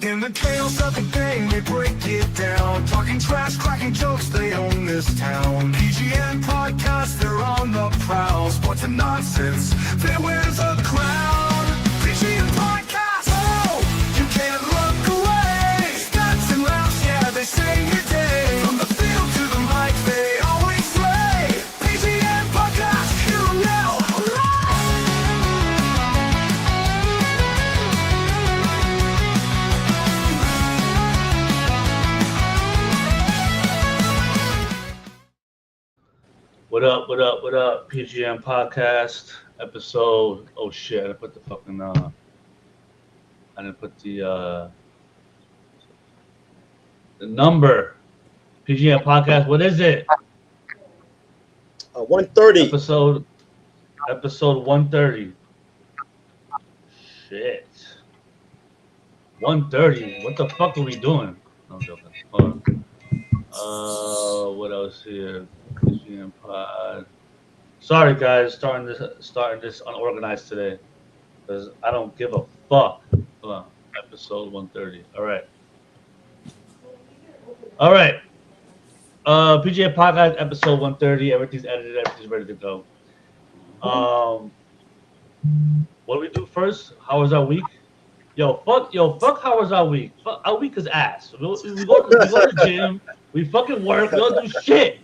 In the chaos of the game, they break it down. Talking trash, cracking jokes, they own this town. PGN podcast, they're on the prowl. Sports and nonsense, they wears a crown. PGN podcast, oh, you can't look away. Stats and laughs, yeah, they save your day. From the field to the mic, they always slay. PGN podcast, you know. What up, what up, what up? PGN podcast episode. Oh shit, I didn't put the fucking I didn't put the number. PGN podcast, what is it? 130. Episode 130. Shit. 130. What the fuck are we doing? No, I'm joking. Hold on. What else here? PGN pod. Sorry guys, starting this unorganized today, because I don't give a fuck. Hold on. Episode 130. All right. PGN podcast episode 130. Everything's edited. Everything's ready to go. What do we do first? How was our week? Fuck. How was our week? Fuck, our week is ass. We go to the gym. We fucking work. We don't do shit.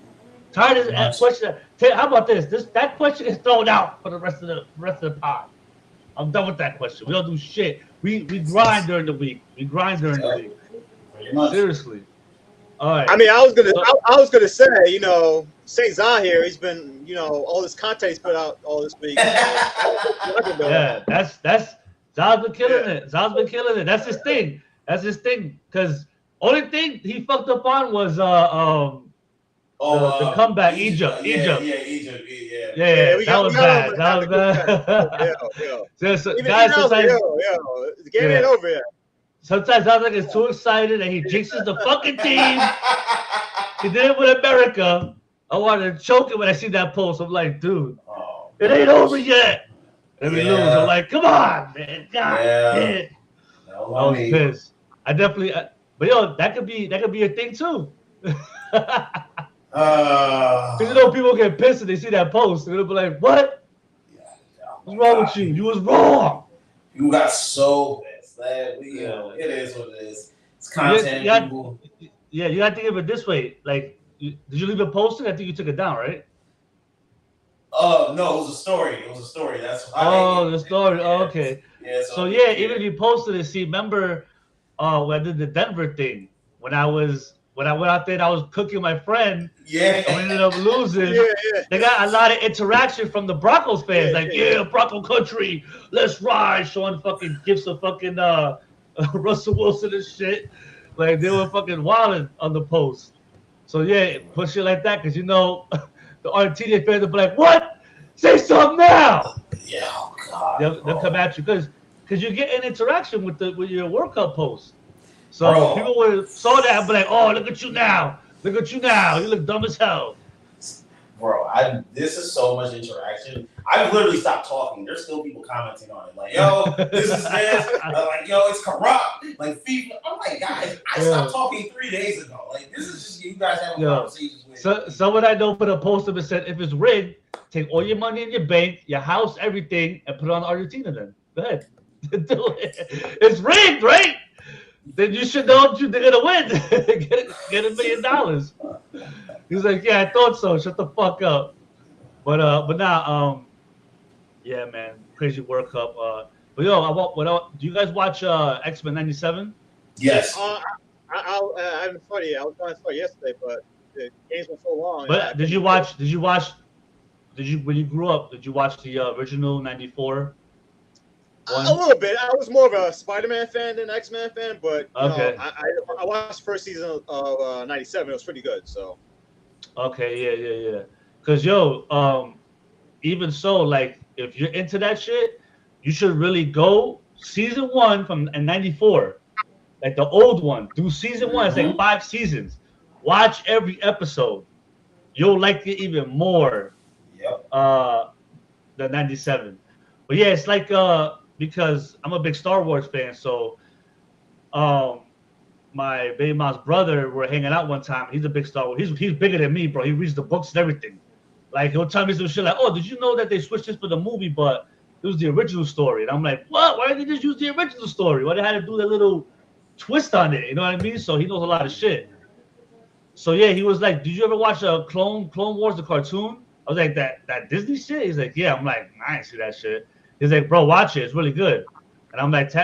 Tired of that question. How about this? That question is thrown out for the rest of the pod. I'm done with that question. We don't do shit. We grind during the week. Seriously. All right. I mean, I was gonna say, Saint Zah here. He's been, all this content he's put out all this week. Yeah, that's Zah's been killing it. Zah's been killing it. That's his thing. Because only thing he fucked up on was the comeback, Egypt. Yeah. That was bad. Guys, the game ain't over yet. Sometimes I think it's too excited and he jinxes the fucking team. He did it with America. I wanted to choke him when I see that post. I'm like, dude, it ain't over yet. And we lose. I'm like, come on, man. God damn. I was pissed. I definitely, but that could be a thing too. Because people get pissed and they see that post and they'll be like, what? What's wrong with you? You was wrong. You got so pissed. It is what it is. It's content. You got to think of it this way. Like, did you leave it posted? I think you took it down, right? No, it was a story. That's the story. Yeah. Oh, okay. Yeah. So even if you posted it, see, remember when I did the Denver thing when I went out there and I was cooking my friend. Yeah. And we ended up losing. Yeah. They got a lot of interaction from the Broncos fans. Bronco country, let's ride. Showing fucking gifts of fucking Russell Wilson and shit. Like they were fucking wilding on the post. So push it like that because the Argentine fans will be like, what? Say something now. Yeah, oh God. They'll come at you because you get an interaction with your World Cup post. So people would saw that and be like, oh, look at you now. You look dumb as hell. Bro, this is so much interaction. I've literally stopped talking. There's still people commenting on it. Like, yo, this is this. Like, yo, it's corrupt. Like, FIFA. I'm like, guys, I stopped talking 3 days ago. Like, this is just you guys having conversations with. So someone I know put a post up and said, if it's rigged, take all your money in your bank, your house, everything, and put it on Argentina then. Go ahead. Do it. It's rigged, right? Then you should know they're gonna win. get $1 million. He's like, yeah, I thought so. Shut the fuck up. But now, man, crazy World Cup. But do you guys watch X-Men '97? Yes. I haven't fought yet. I was trying to fight yesterday, but the games were so long. But when you grew up, did you watch the original '94? A little bit. I was more of a Spider-Man fan than X-Men fan, but okay. I watched the first season of '97. It was pretty good. So. Okay, yeah. Because even so, like if you're into that shit, you should really go season 1 from '94, like the old one. Do season 1. It's like 5 seasons. Watch every episode. You'll like it even more. Yep. Than '97. But yeah, it's like because I'm a big Star Wars fan, so my baby mom's brother were hanging out one time. He's a big Star Wars. He's bigger than me, bro. He reads the books and everything. Like he'll tell me some shit like, "Oh, did you know that they switched this for the movie, but it was the original story?" And I'm like, "What? Why did they just use the original story? Why they had to do that little twist on it?" You know what I mean? So he knows a lot of shit. So yeah, he was like, "Did you ever watch a Clone Wars, the cartoon?" I was like, "That Disney shit?" He's like, "Yeah." I'm like, "I ain't see that shit." He's like, "Bro, watch it. It's really good." And I'm like,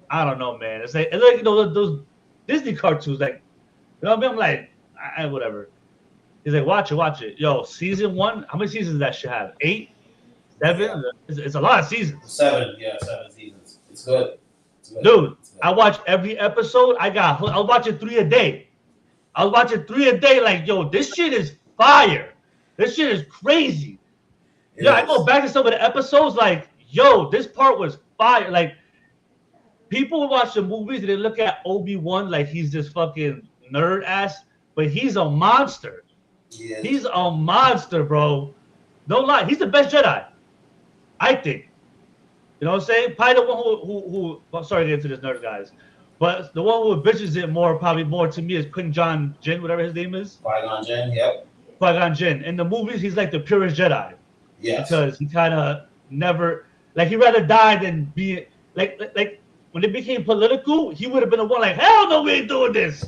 I don't know, man. It's like you know those Disney cartoons, like you know what I mean? I'm like, whatever. He's like, watch it. Yo, season 1, how many seasons does that shit have? 8, 7? Yeah. It's a lot of seasons. 7 seasons. It's good. Dude, I watch every episode. I'll watch it 3 a day. Like, yo, this shit is fire. This shit is crazy. I go back to some of the episodes, like, yo, this part was fire. Like, people watch the movies and they look at Obi-Wan like he's this fucking nerd ass, but he's a monster. Yeah. He's a monster, bro. No lie. He's the best Jedi, I think. You know what I'm saying? Probably the one who I'm sorry to get into this nerd, guys, but the one who bitches it probably more to me is Qui-Gon Jinn, whatever his name is. Qui-Gon Jinn, yep. Qui-Gon Jinn. In the movies, he's like the purest Jedi. Yes. Because he kind of never, like, he'd rather die than be, like when it became political, he would have been the one like, hell no, we ain't doing this.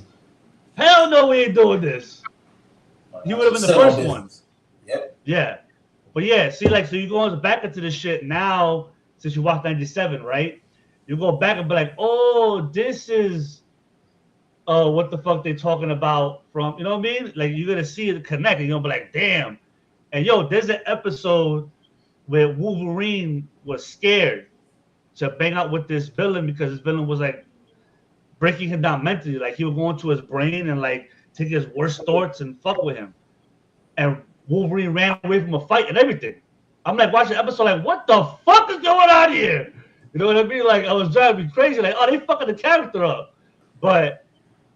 Hell no, we ain't doing this. He would have been the first one. Yep. Yeah. But yeah, see, like, so you go back into this shit now, since you watched 97, right? You go back and be like, oh, this is what the fuck they talking about from, you know what I mean? Like, you're going to see it connect, and you're going to be like, damn. And yo, there's an episode where Wolverine was scared to bang out with this villain because this villain was like breaking him down mentally. Like he would go into his brain and like take his worst thoughts and fuck with him. And Wolverine ran away from a fight and everything. I'm like watching the episode like, what the fuck is going on here? You know what I mean? Like I was driving me crazy. Like, oh, they fucking the character up. But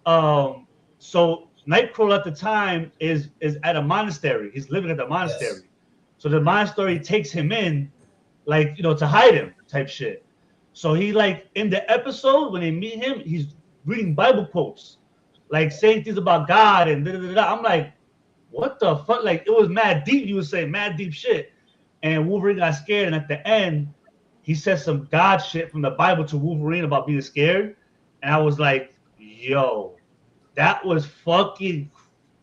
so Nightcrawler at the time is at a monastery. He's living at the monastery. Yes. So the monastery takes him in, like, you know, to hide him type shit. So he, like, in the episode, when they meet him, he's reading Bible quotes, like saying things about God and da-da-da-da. I'm like, what the fuck? Like, it was mad deep. You would say mad deep shit. And Wolverine got scared. And at the end, he said some God shit from the Bible to Wolverine about being scared. And I was like, yo, that was fucking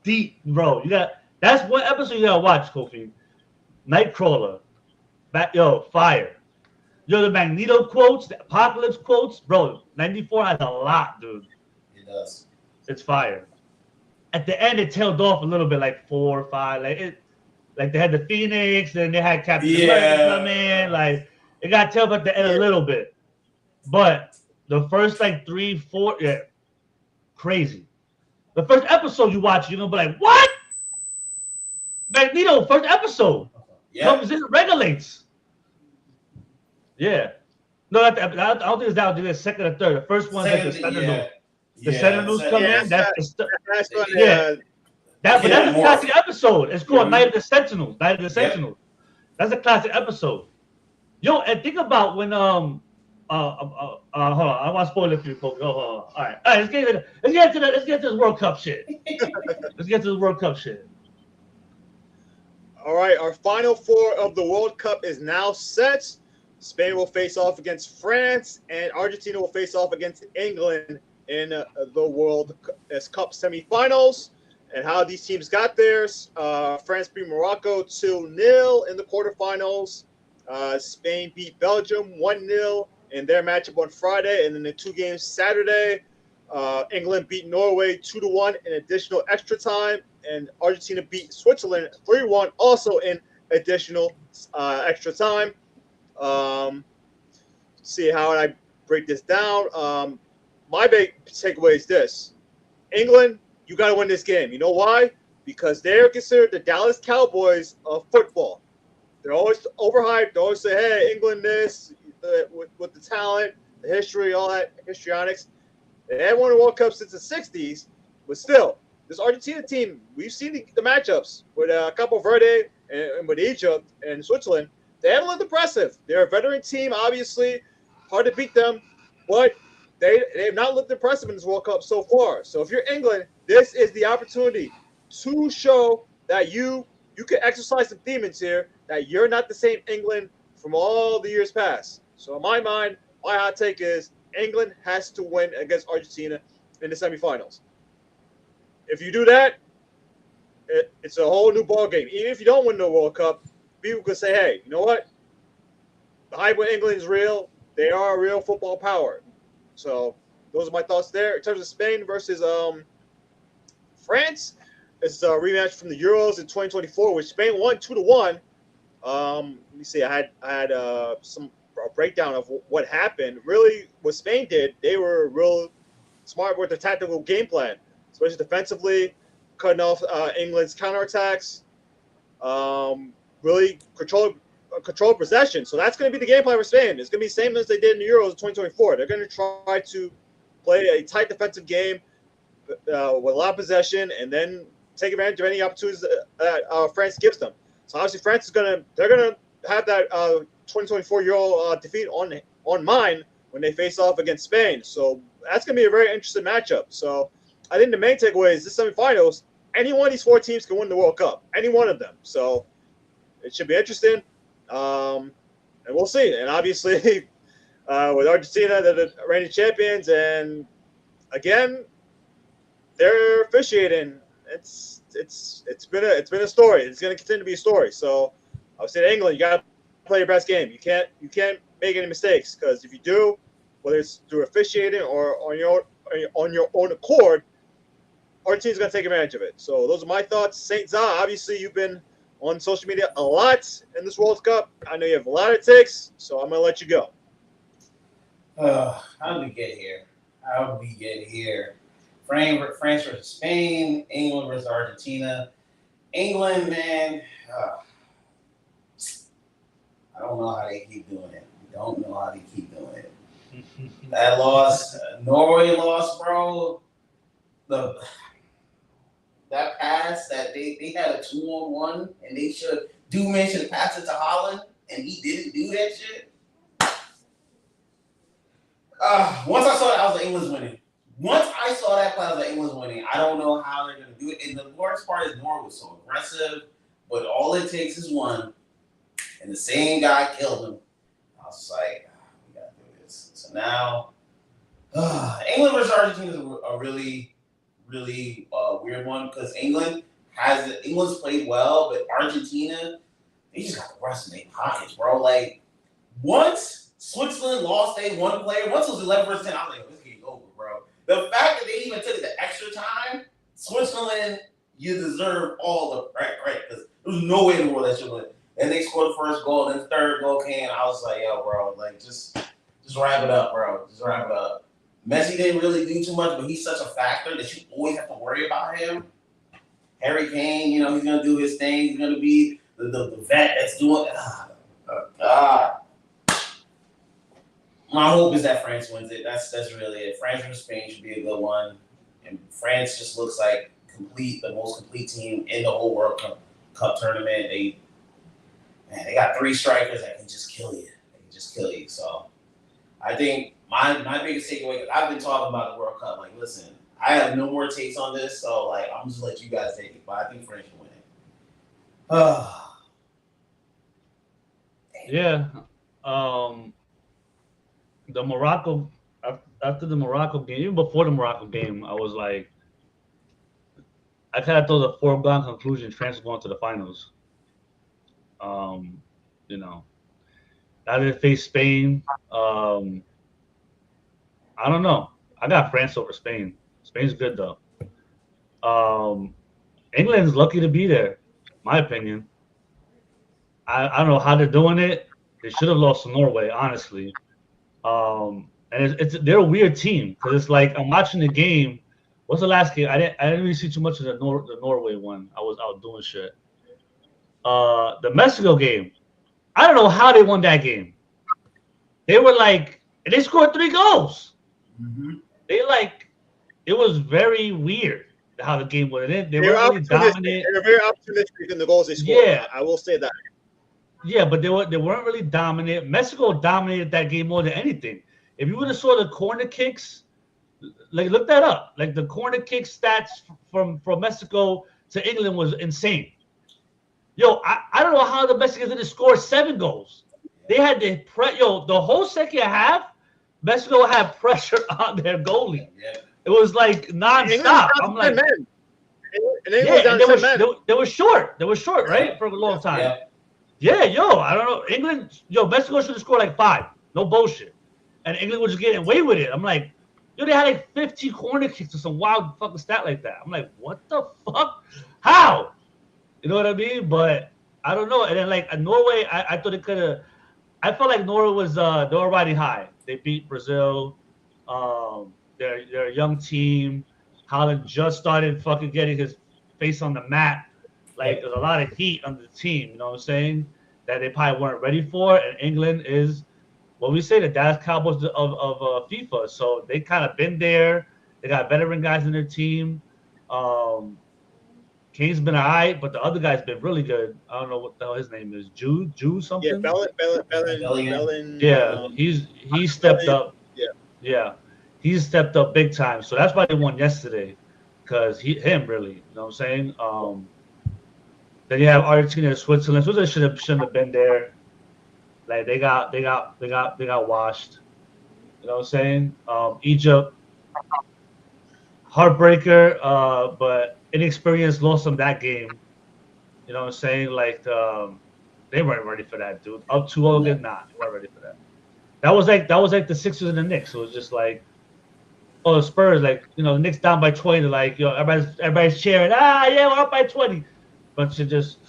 deep, bro. That's one episode you gotta watch, Kofi. Nightcrawler. Fire. Yo, the Magneto quotes, the Apocalypse quotes, bro. 94 has a lot, dude. It does. It's fire. At the end, it tailed off a little bit, like 4 or 5. Like they had the Phoenix, then they had Captain America come in. Like it got tailed at the end a little bit, but the first like 3, 4, yeah, crazy. The first episode you watch, you're gonna be like, what? Magneto, first episode. Comes in, regulates. Yeah. No, I don't think it's that. The second or third. The first one is like the Sentinels. The Sentinels come in. That's a classic episode. It's called Night of the Sentinels. That's a classic episode. Yo, and think about when hold on, I want to spoil it for you, folks. All right. Let's get to this World Cup shit. All right, our final 4 of the World Cup is now set. Spain will face off against France, and Argentina will face off against England in the World Cup semifinals. And how these teams got theirs: France beat Morocco 2-0 in the quarterfinals. Spain beat Belgium 1-0 in their matchup on Friday, and then the 2 games Saturday. England beat Norway 2-1 in additional extra time, and Argentina beat Switzerland 3-1 also in additional extra time. See how I break this down. My big takeaway is this: England, you got to win this game. You know why? Because they're considered the Dallas Cowboys of football. They're always overhyped. They always say, hey, England this, with the talent, the history, all that histrionics. They haven't won a World Cup since the 60s, but still, this Argentina team, we've seen the matchups with Capo Verde and with Egypt and Switzerland. They haven't looked impressive. They're a veteran team, obviously. Hard to beat them, but they've not looked impressive in this World Cup so far. So if you're England, this is the opportunity to show that you can exercise some demons here, that you're not the same England from all the years past. So in my mind, my hot take is England has to win against Argentina in the semifinals. If you do that, it's a whole new ball game. Even if you don't win the World Cup, people can say, "Hey, you know what? The hype with England is real. They are a real football power." So those are my thoughts there. In terms of Spain versus France, it's a rematch from the Euros in 2024, which Spain won 2-1. Let me see. I had some breakdown of what happened. Really, what Spain did, they were real smart with the tactical game plan, especially defensively, cutting off England's counterattacks. Really control possession. So that's going to be the game plan for Spain. It's going to be the same as they did in the Euros in 2024. They're going to try to play a tight defensive game with a lot of possession, and then take advantage of any opportunities that France gives them. So obviously France they're gonna have that 2024 Euro defeat on mind when they face off against Spain. So that's gonna be a very interesting matchup. So I think the main takeaway is this semifinals. Any one of these four teams can win the World Cup. Any one of them. So it should be interesting. And we'll see. And obviously, with Argentina, they're the reigning champions, and again, they're officiating. It's been a story. It's going to continue to be a story. So I would say to England, you got to play your best game. You can't make any mistakes, because if you do, whether it's through officiating or on your own accord, Argentina's going to take advantage of it. So those are my thoughts. Saint Za, obviously you've been on social media a lot in this World Cup. I know you have a lot of takes, so I'm going to let you go. How did we get here? France versus Spain, England versus Argentina. England, man, I don't know how they keep doing it. That loss, Norway lost, bro. That pass that they had a 2-on-1, and Duman should pass it to Holland, and he didn't do that shit. Once I saw that, I was like, England's winning. Once I saw that play, I was like, England's winning. I don't know how they're going to do it. And the worst part is Norway was so aggressive, but all it takes is one, and the same guy killed him. I was just like, we got to do this. So now, England versus Argentina is a really, really weird one, because England's played well, but Argentina, they just got the rest in their pockets, bro. Like, once Switzerland lost one player, once it was 11 versus 10, I was like, this game's over, bro. The fact that they even took it the extra time, Switzerland, you deserve all the credit, because there was no way in the world that should win. Then they scored the first goal, then the third goal came. I was like, yo, bro, like, just wrap it up, bro. Just wrap it up. Messi didn't really do too much, but he's such a factor that you always have to worry about him. Harry Kane, he's going to do his thing. He's going to be the vet that's doing it. God. My hope is that France wins it. That's really it. France versus Spain should be a good one. And France just looks like the most complete team in the whole World Cup tournament. They got three strikers that can just kill you. So I think my biggest takeaway, because I've been talking about the World Cup, like, listen, I have no more takes on this, so like I'm just gonna let you guys take it. But I think France will win it. Yeah. The Morocco, after the Morocco game, even before the Morocco game, I was like, I kind of thought the foregone conclusion France was going to the finals. Now they face Spain. I don't know. I got France over Spain. Spain's good though. England's lucky to be there, my opinion. I don't know how they're doing it. They should have lost to Norway, honestly. And they're a weird team, because it's like I'm watching the game. What's the last game? I didn't really see too much of the Norway one. I was out doing shit. The Mexico game, I don't know how they won that game. They were like, they scored 3 goals. Mm-hmm. It was very weird how the game went. They were really dominant. They were very opportunistic in the goals they scored. Yeah, I will say that. Yeah, but they weren't really dominant. Mexico dominated that game more than anything. If you would have saw the corner kicks, like look that up. Like the corner kick stats from Mexico to England was insane. Yo, I don't know how the Mexicans didn't score 7 goals. They had the the whole second half, Mexico had pressure on their goalie. It was like nonstop. I'm like, men. they were short. They were short, right, for a long time. Yeah, yo, I don't know. England, Mexico should have scored like 5. No bullshit. And England was just getting away with it. I'm like, yo, they had like 15 corner kicks or some wild fucking stat like that. I'm like, what the fuck? How? You know what I mean? But I don't know. And then like Norway, I thought it could have. I felt like Norway was they were riding high. They beat Brazil. They're a young team. Holland just started fucking getting his face on the mat. Like there's a lot of heat on the team. You know what I'm saying? That they probably weren't ready for. And England is what we say the Dallas Cowboys of FIFA. So they kind of been there. They got veteran guys in their team. Kane's been all right, but the other guy's been really good. I don't know what the hell his name is. Jew something? Yeah, Bellin. Yeah, he stepped up. Yeah. He's stepped up big time. So that's why they won yesterday. Because him really, you know what I'm saying? Then you have Argentina and Switzerland. Switzerland shouldn't have been there. Like they got washed. You know what I'm saying? Egypt, heartbreaker, but inexperienced lost them that game. You know what I'm saying? Like they weren't ready for that, dude. Up 2-0 again, nah, they weren't ready for that. That was like the Sixers and the Knicks. It was just like, oh, the Spurs, like, the Knicks down by 20, like, everybody's cheering. Yeah, we're up by 20. But you just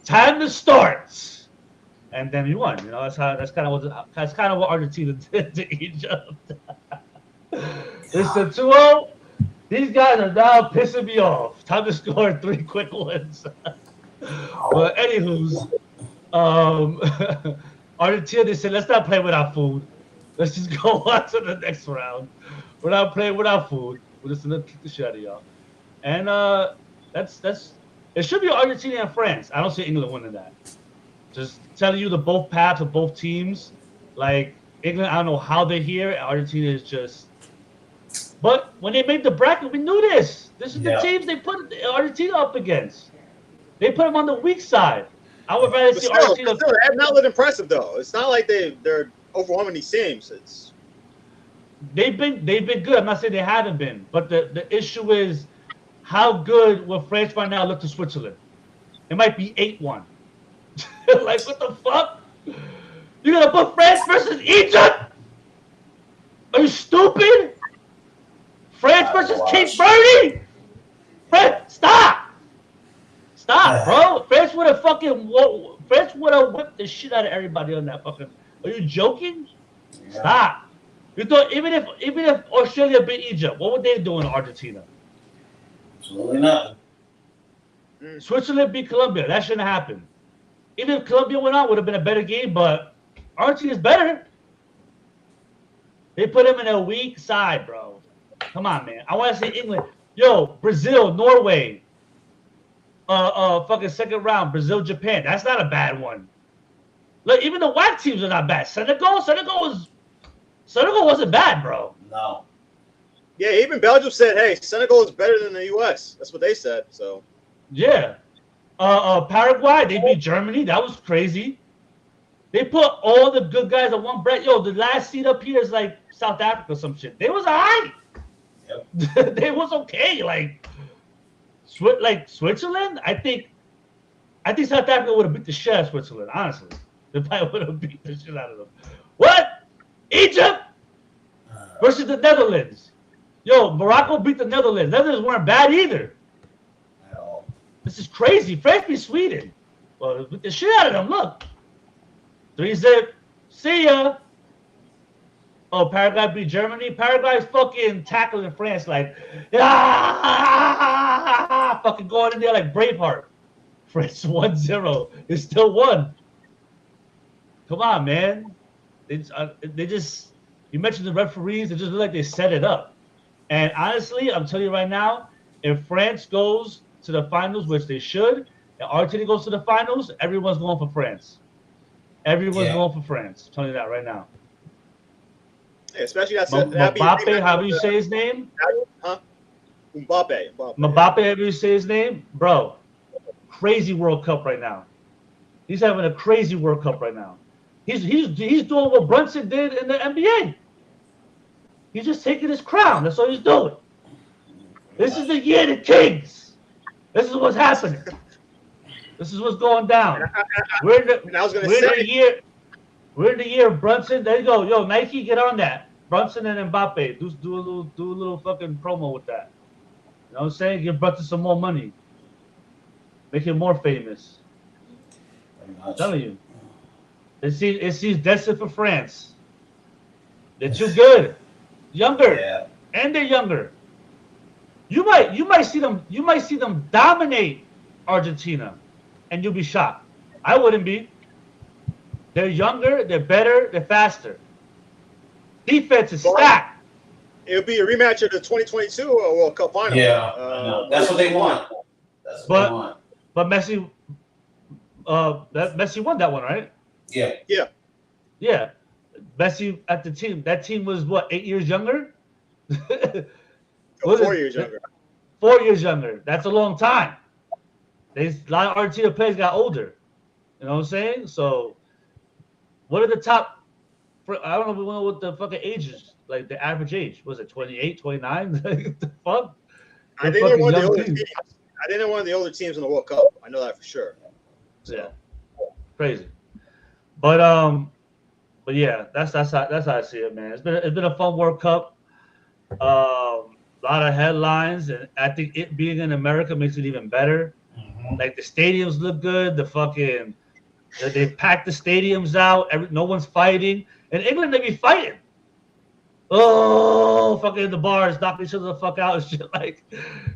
time to start. And then you won. That's kind of what Argentina did to Egypt. Listen, 2-0. These guys are now pissing me off. Time to score 3 quick ones. But anywho's, Argentina, they said, let's not play without food. Let's just go on to the next round. We're not playing without food. We're just gonna kick the shit out of y'all. And that's it should be Argentina and France. I don't see England winning that. Just telling you the both paths of both teams. Like England, I don't know how they're here. Argentina is just. But when they made the bracket, we knew this. This is the teams they put Argentina up against. They put them on the weak side. I would rather see Argentina. Still, they have not looked impressive though. It's not like they're overwhelming these teams. They've been good. I'm not saying they haven't been, but the issue is how good will France right now look to Switzerland? It might be 8-1. Like what the fuck? You're gonna put France versus Egypt? Are you stupid? France versus Cape Verde? France, stop, bro. France would have whipped the shit out of everybody on that fucking. Are you joking? Yeah. Stop. You thought even if Australia beat Egypt, what would they do in Argentina? Absolutely nothing. Switzerland beat Colombia. That shouldn't happen. Even if Colombia went on, would have been a better game, but Argentina's better. They put him in a weak side, bro. Come on, man. I want to say England. Yo, Brazil, Norway. Fucking second round, Brazil, Japan. That's not a bad one. Look, even the white teams are not bad. Senegal wasn't bad, bro. No. Yeah, even Belgium said, "Hey, Senegal is better than the U.S." That's what they said. So. Yeah. Paraguay, they beat Germany. That was crazy. They put all the good guys on one bracket. Yo, the last seed up here is like South Africa or some shit. They was all right. Yep. They was okay. Like Switzerland, I think South Africa would have beat the shit out of Switzerland, honestly. They probably would have beat the shit out of them. What? Egypt versus the Netherlands. Yo, Morocco beat the Netherlands. Netherlands weren't bad either. At all. This is crazy. France beat Sweden. Well, beat the shit out of them. Look. 3-0. See ya. Oh, Paraguay beat Germany. Paraguay's fucking tackling France like, fucking going in there like Braveheart. France 1-0. It still won. Come on, man. They just, you mentioned the referees. They just look like they set it up. And honestly, I'm telling you right now, if France goes to the finals, which they should, and Argentina goes to the finals, everyone's going for France. Everyone's going for France. I'm telling you that right now. Yeah, especially Mbappe, how do you say his name? Huh? Mbappe. Mbappe, how do you say his name? Bro, crazy World Cup right now. He's having a crazy World Cup right now. He's doing what Brunson did in the NBA. He's just taking his crown. That's all he's doing. This is the year of the Kings. This is what's happening. This is what's going down. We're in the year of Brunson. There you go. Yo, Nike, get on that. Brunson and Mbappe. Do a little fucking promo with that. You know what I'm saying? Give Brunson some more money. Make him more famous. I'm telling you. It seems destined for France. They're too good. Younger. Yeah. And they're younger. You might see them dominate Argentina, and you'll be shocked. I wouldn't be. They're younger, they're better, they're faster. Defense is stacked. It'll be a rematch of the 2022 World Cup final. Yeah, that's what they want. That's what they want. But Messi won that one, right? Yeah. Messi at the team. That team was what, 8 years younger? 4 years younger. 4 years younger. That's a long time. A lot of Argentina players got older. You know what I'm saying? So, what are the top? I don't know what the fucking age is. Like the average age was it 28, 29? The fuck? I think they're one of the older teams. I think they're one of the older teams in the World Cup. I know that for sure. So. Yeah, crazy. But yeah, that's how I see it, man. It's been a fun World Cup. A lot of headlines, and I think it being in America makes it even better. Mm-hmm. Like the stadiums look good. They've packed the stadiums out. No one's fighting. In England, they be fighting. Oh, fucking in the bars, knocking each other the fuck out and shit. Like,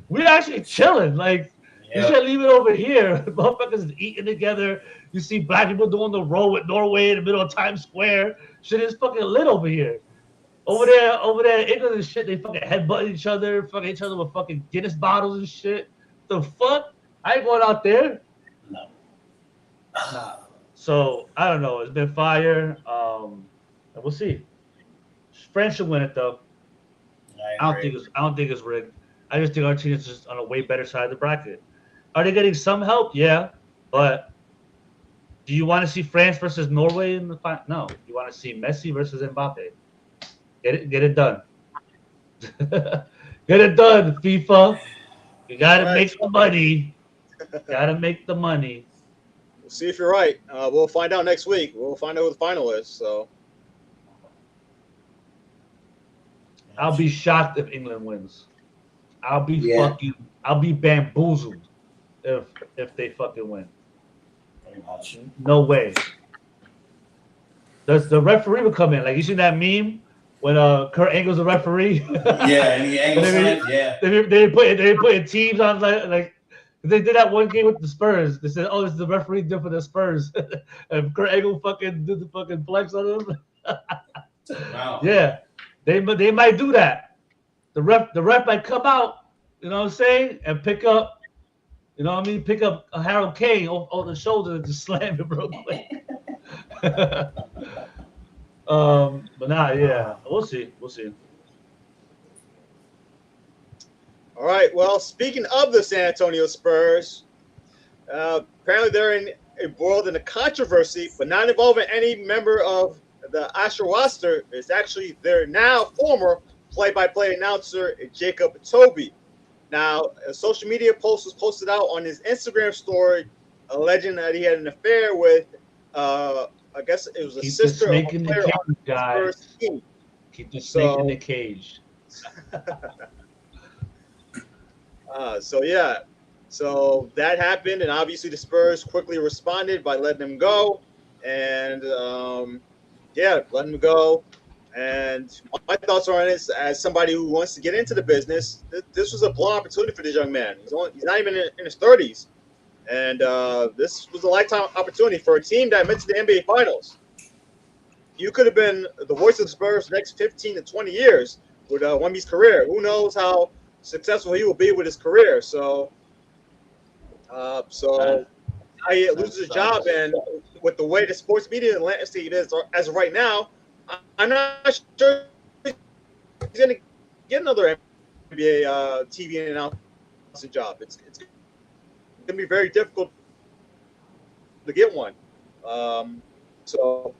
we're actually chilling. Like, you should leave it over here. Motherfuckers eating together. You see black people doing the roll with Norway in the middle of Times Square. Shit is fucking lit over here. Over there in England and shit, they fucking headbutting each other, fucking each other with fucking Guinness bottles and shit. The fuck? I ain't going out there. No. So I don't know. It's been fire. And we'll see. France should win it though. I don't think it's rigged. I just think Argentina's just on a way better side of the bracket. Are they getting some help? Yeah, but do you want to see France versus Norway in the final? No. You want to see Messi versus Mbappe. Get it done. Get it done, FIFA. You gotta make the money. Gotta make the money. We'll see if you're right. We'll find out next week. We'll find out who the final is. So I'll be shocked if England wins. I'll be bamboozled if they fucking win. No way. Does the referee will come in? Like, you seen that meme when Kurt Angle's the referee? Yeah, and the Angle's they put teams on like they did that one game with the Spurs. They said, "Oh, this is the referee did for the Spurs," and Kurt Angle fucking did the fucking flex on him. Wow. Yeah, they might do that. The ref might come out, you know what I'm saying, and pick up, you know what I mean, pick up a Harold Kane on the shoulder and just slam it real quick. But nah, yeah, we'll see. all right. Well, speaking of the San Antonio Spurs, apparently they're embroiled in a controversy, but not involving any member of the Asher roster. It's actually their now former play-by-play announcer, Jacob Tobey. Now, a social media post was posted out on his Instagram story alleging that he had an affair with, I guess it was a sister of a player on the Spurs team. Keep the snake in the cage. So that happened, and obviously the Spurs quickly responded by letting him go, and letting him go. And my thoughts are on this as somebody who wants to get into the business. This was a blown opportunity for this young man. He's not even in his 30s, and this was a lifetime opportunity for a team that went to the NBA Finals. You could have been the voice of the Spurs for the next 15 to 20 years with Wemby's career. Who knows how successful he will be with his career? So I loses his job, and with the way the sports media landscape is as of right now, I'm not sure he's going to get another NBA TV announcing job. It's going to be very difficult to get one. So,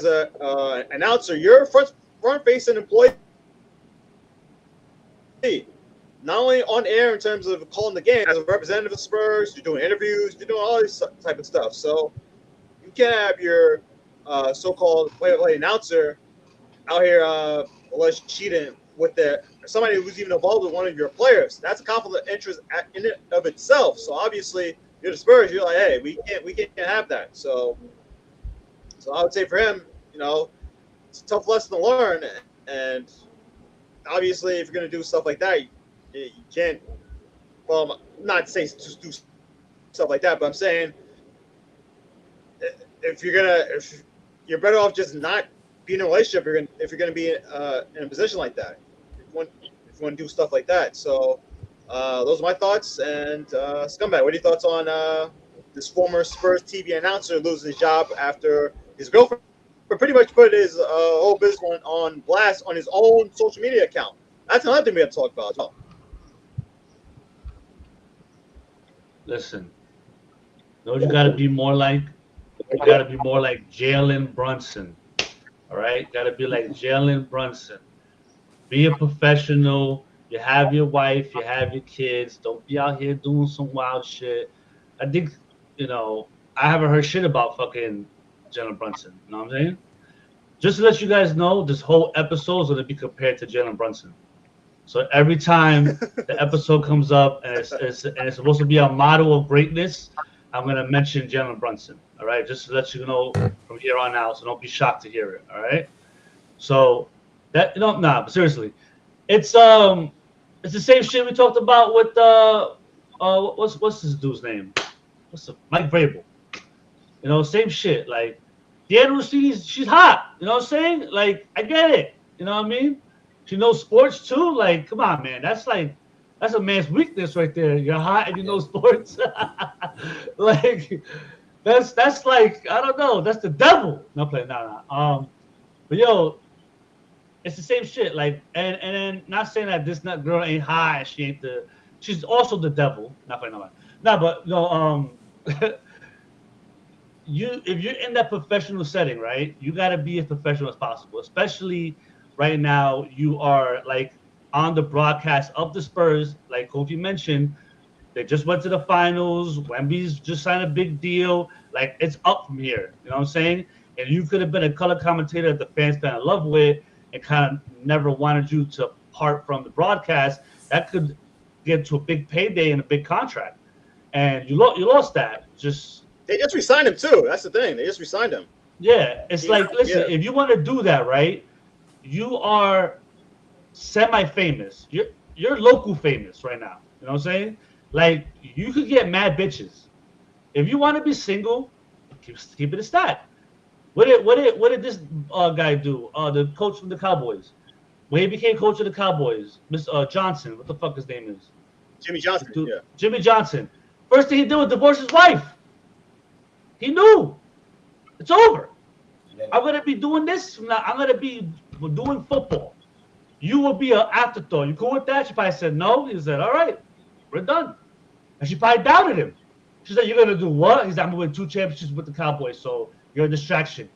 as an announcer, you're front-facing employee. Not only on air in terms of calling the game, as a representative of Spurs, you're doing interviews, you're doing all this type of stuff. So you can't have your so-called play-by-play announcer out here alleged cheating with somebody who's even involved with one of your players. That's a conflict of interest in and of itself. So obviously, you're the Spurs. You're like, hey, we can't have that. So I would say for him, it's a tough lesson to learn. And obviously, if you're going to do stuff like that, you can't. Well, I'm not saying just do stuff like that, but I'm saying if you're better off just not being in a relationship, if you're gonna be in a position like that, if you want to do stuff like that. So those are my thoughts. And Scumbag, what are your thoughts on this former Spurs TV announcer losing his job after his girlfriend pretty much put his whole business on blast on his own social media account? That's another thing we have to talk about as well. Listen, you got to be more like Jalen Brunson. All right, got to be like Jalen Brunson. Be a professional. You have your wife, you have your kids. Don't be out here doing some wild shit. I think, I haven't heard shit about fucking Jalen Brunson. You know what I'm saying? Just to let you guys know, this whole episode is going to be compared to Jalen Brunson. So every time the episode comes up and it's supposed to be a model of greatness, I'm going to mention Jalen Brunson. All right, just to let you know from here on out, so don't be shocked to hear it. All right, so that but seriously, it's the same shit we talked about with what's this dude's name? Mike Vrabel? Same shit. Like Deanna she's hot. You know what I'm saying? Like I get it. You know what I mean? She knows sports too. Like come on, man. That's a man's weakness right there. You're hot and you know sports. Like. That's like I don't know. That's the devil. No playing. No. But it's the same shit. Like and then not saying that this girl ain't high. She's also the devil. Not playing. No, but if you're in that professional setting, right? You got to be as professional as possible. Especially right now, you are like on the broadcast of the Spurs, like Kofi mentioned. They just went to the finals. Wemby's just signed a big deal. Like, it's up from here. You know what I'm saying? And you could have been a color commentator that the fans fell in love with and kind of never wanted you to part from the broadcast. That could get to a big payday and a big contract. And you lost that. They just re-signed him, too. That's the thing. They just re-signed him. Yeah. It's listen, if you want to do that, right, you are semi-famous. You're local famous right now. You know what I'm saying? Like, you could get mad bitches. If you want to be single, keep it a stat. What did this guy do? The coach from the Cowboys. When he became coach of the Cowboys, Mr. Johnson, what the fuck his name is? Jimmy Johnson. Yeah. Jimmy Johnson. First thing he did was divorce his wife. He knew. It's over. I'm going to be doing this. I'm going to be doing football. You will be an afterthought. You cool with that? She probably said no. He said, all right, we're done. And she probably doubted him. She said, you're going to do what? He's like, I'm going to win 2 championships with the Cowboys, so you're a distraction.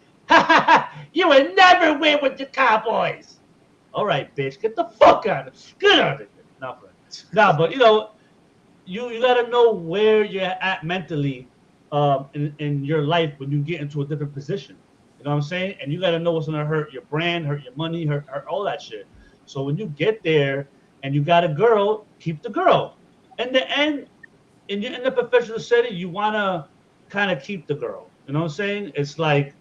You will never win with the Cowboys. All right, bitch, get the fuck out of it. Get out of it. No, but, you got to know where you're at mentally in your life when you get into a different position. You know what I'm saying? And you got to know what's going to hurt your brand, hurt your money, hurt all that shit. So when you get there and you got a girl, keep the girl. In the end, in the professional setting, you want to kind of keep the girl. You know what I'm saying? It's like,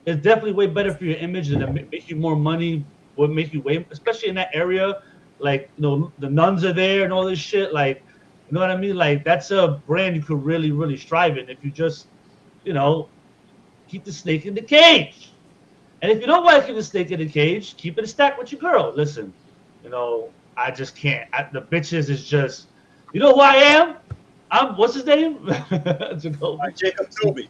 it's definitely way better for your image and make you more money, would make you way, especially in that area. Like, the nuns are there and all this shit. Like, you know what I mean? Like, that's a brand you could really, really strive in if you just, keep the snake in the cage. And if you don't want to keep the snake in the cage, keep it a stack with your girl. Listen, I just can't. The bitches is just, you know who I am? What's his name? Jacob Tobey.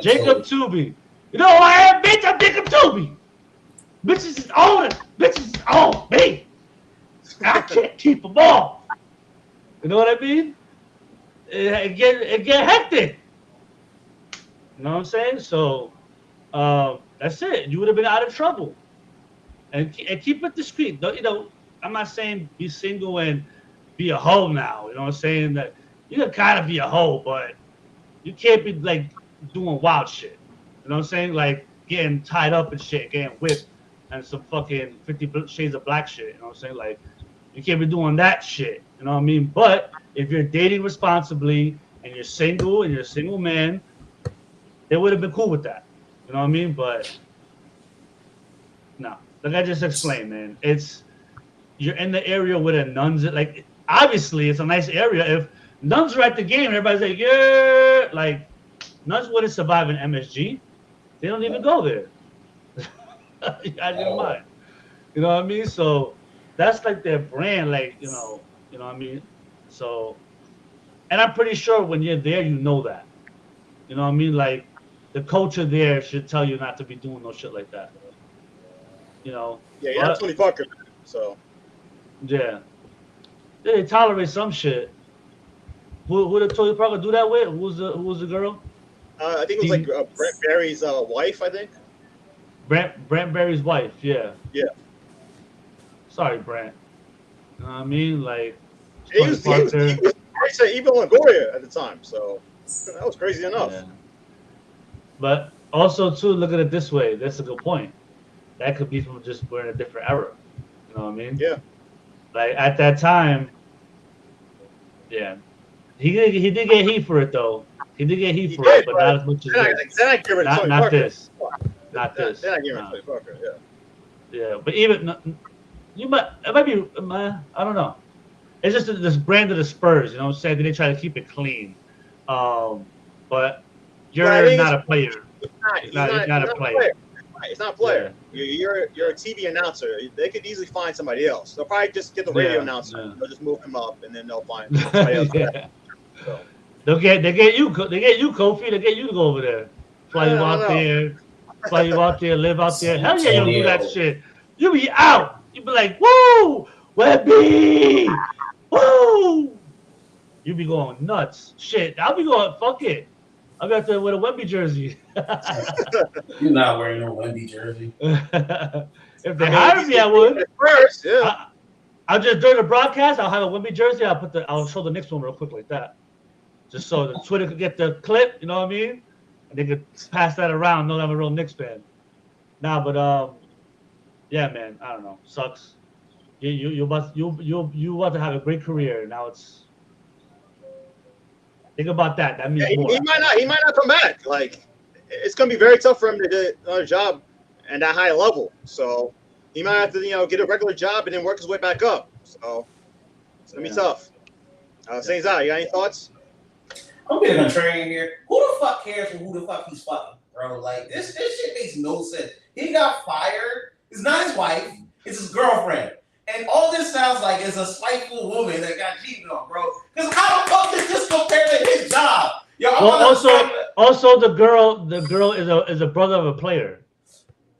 Jacob Tobey. You know who I am, bitch? I'm Jacob Tobey. Bitches is on us. Bitches is on me. I can't keep them all. You know what I mean? It get hectic. You know what I'm saying? So that's it. You would have been out of trouble. And keep it discreet. You know, I'm not saying be single and be a hoe now. You know what I'm saying? That you can kind of be a hoe, but you can't be like doing wild shit. You know what I'm saying? Like getting tied up and shit, getting whipped and some fucking 50 Shades of Black shit. You know what I'm saying? Like you can't be doing that shit. You know what I mean? But if you're dating responsibly and you're single and you're a single man, they would have been cool with that. You know what I mean? But no, like I just explained, man. You're in the area where the nuns like obviously it's a nice area. If nuns are at the game, everybody's like, yeah, like nuns wouldn't survive in MSG. They don't even go there. Out of your mind. You know what I mean? So that's like their brand, like, you know what I mean? So, and I'm pretty sure when you're there, you know that. You know what I mean? Like the culture there should tell you not to be doing no shit like that. You know? Yeah, you're not 20 fucker, so. Yeah. They tolerate some shit. Who did Tony Parker do that with? Who was the girl? I think it was like Brent Barry's wife, I think. Brent Barry's wife, yeah. Yeah. Sorry, Brent. You know what I mean? Like, he was even Longoria at the time, so that was crazy enough. Yeah. But also, too, look at it this way. That's a good point. That could be from just we're in a different era. You know what I mean? Yeah. Like at that time, yeah. He did get heat for it though. He did get heat for it, but not as much as this. Not this. Not this. Then I give it to Tony Parker, yeah. Yeah, but even it might be. I don't know. It's just this brand of the Spurs. You know what I'm saying? They try to keep it clean. But you're not a player. He's not a player. It's not a player. Yeah. You're a TV announcer. They could easily find somebody else. They'll probably just get the radio announcer. Yeah. They'll just move him up, and then they'll find somebody else. Yeah. So. They get you, Kofi. They get you to go over there, fly you out there, live out there. Hell yeah, you don't do that shit. You be out. You be like, woo, Webby, woo. You be going nuts. Shit, I'll be going. Fuck it. I'll be out there with a Wemby jersey. You're not wearing no Wemby jersey. If they hire me, I would. First, yeah. I'll just during the broadcast, I'll have a Wemby jersey. I'll show the Knicks one real quick like that, just so the Twitter could get the clip. You know what I mean? And they could pass that around. Know that I'm a real Knicks fan. Nah, but yeah, man. I don't know. Sucks. You about to have a great career. Now it's. Think about that. That means more. He might not come back. Like, it's gonna be very tough for him to get another job at that high level. So he might have to, get a regular job and then work his way back up. So it's gonna be tough. Saint Zai, you got any thoughts? I'm getting a train here. Who the fuck cares for who the fuck he's fucking, bro? Like this shit makes no sense. He got fired. It's not his wife. It's his girlfriend. And all this sounds like is a spiteful woman that got cheated on, bro. Because how the fuck is this compared to his job? Yo, also the girl is a brother of a player.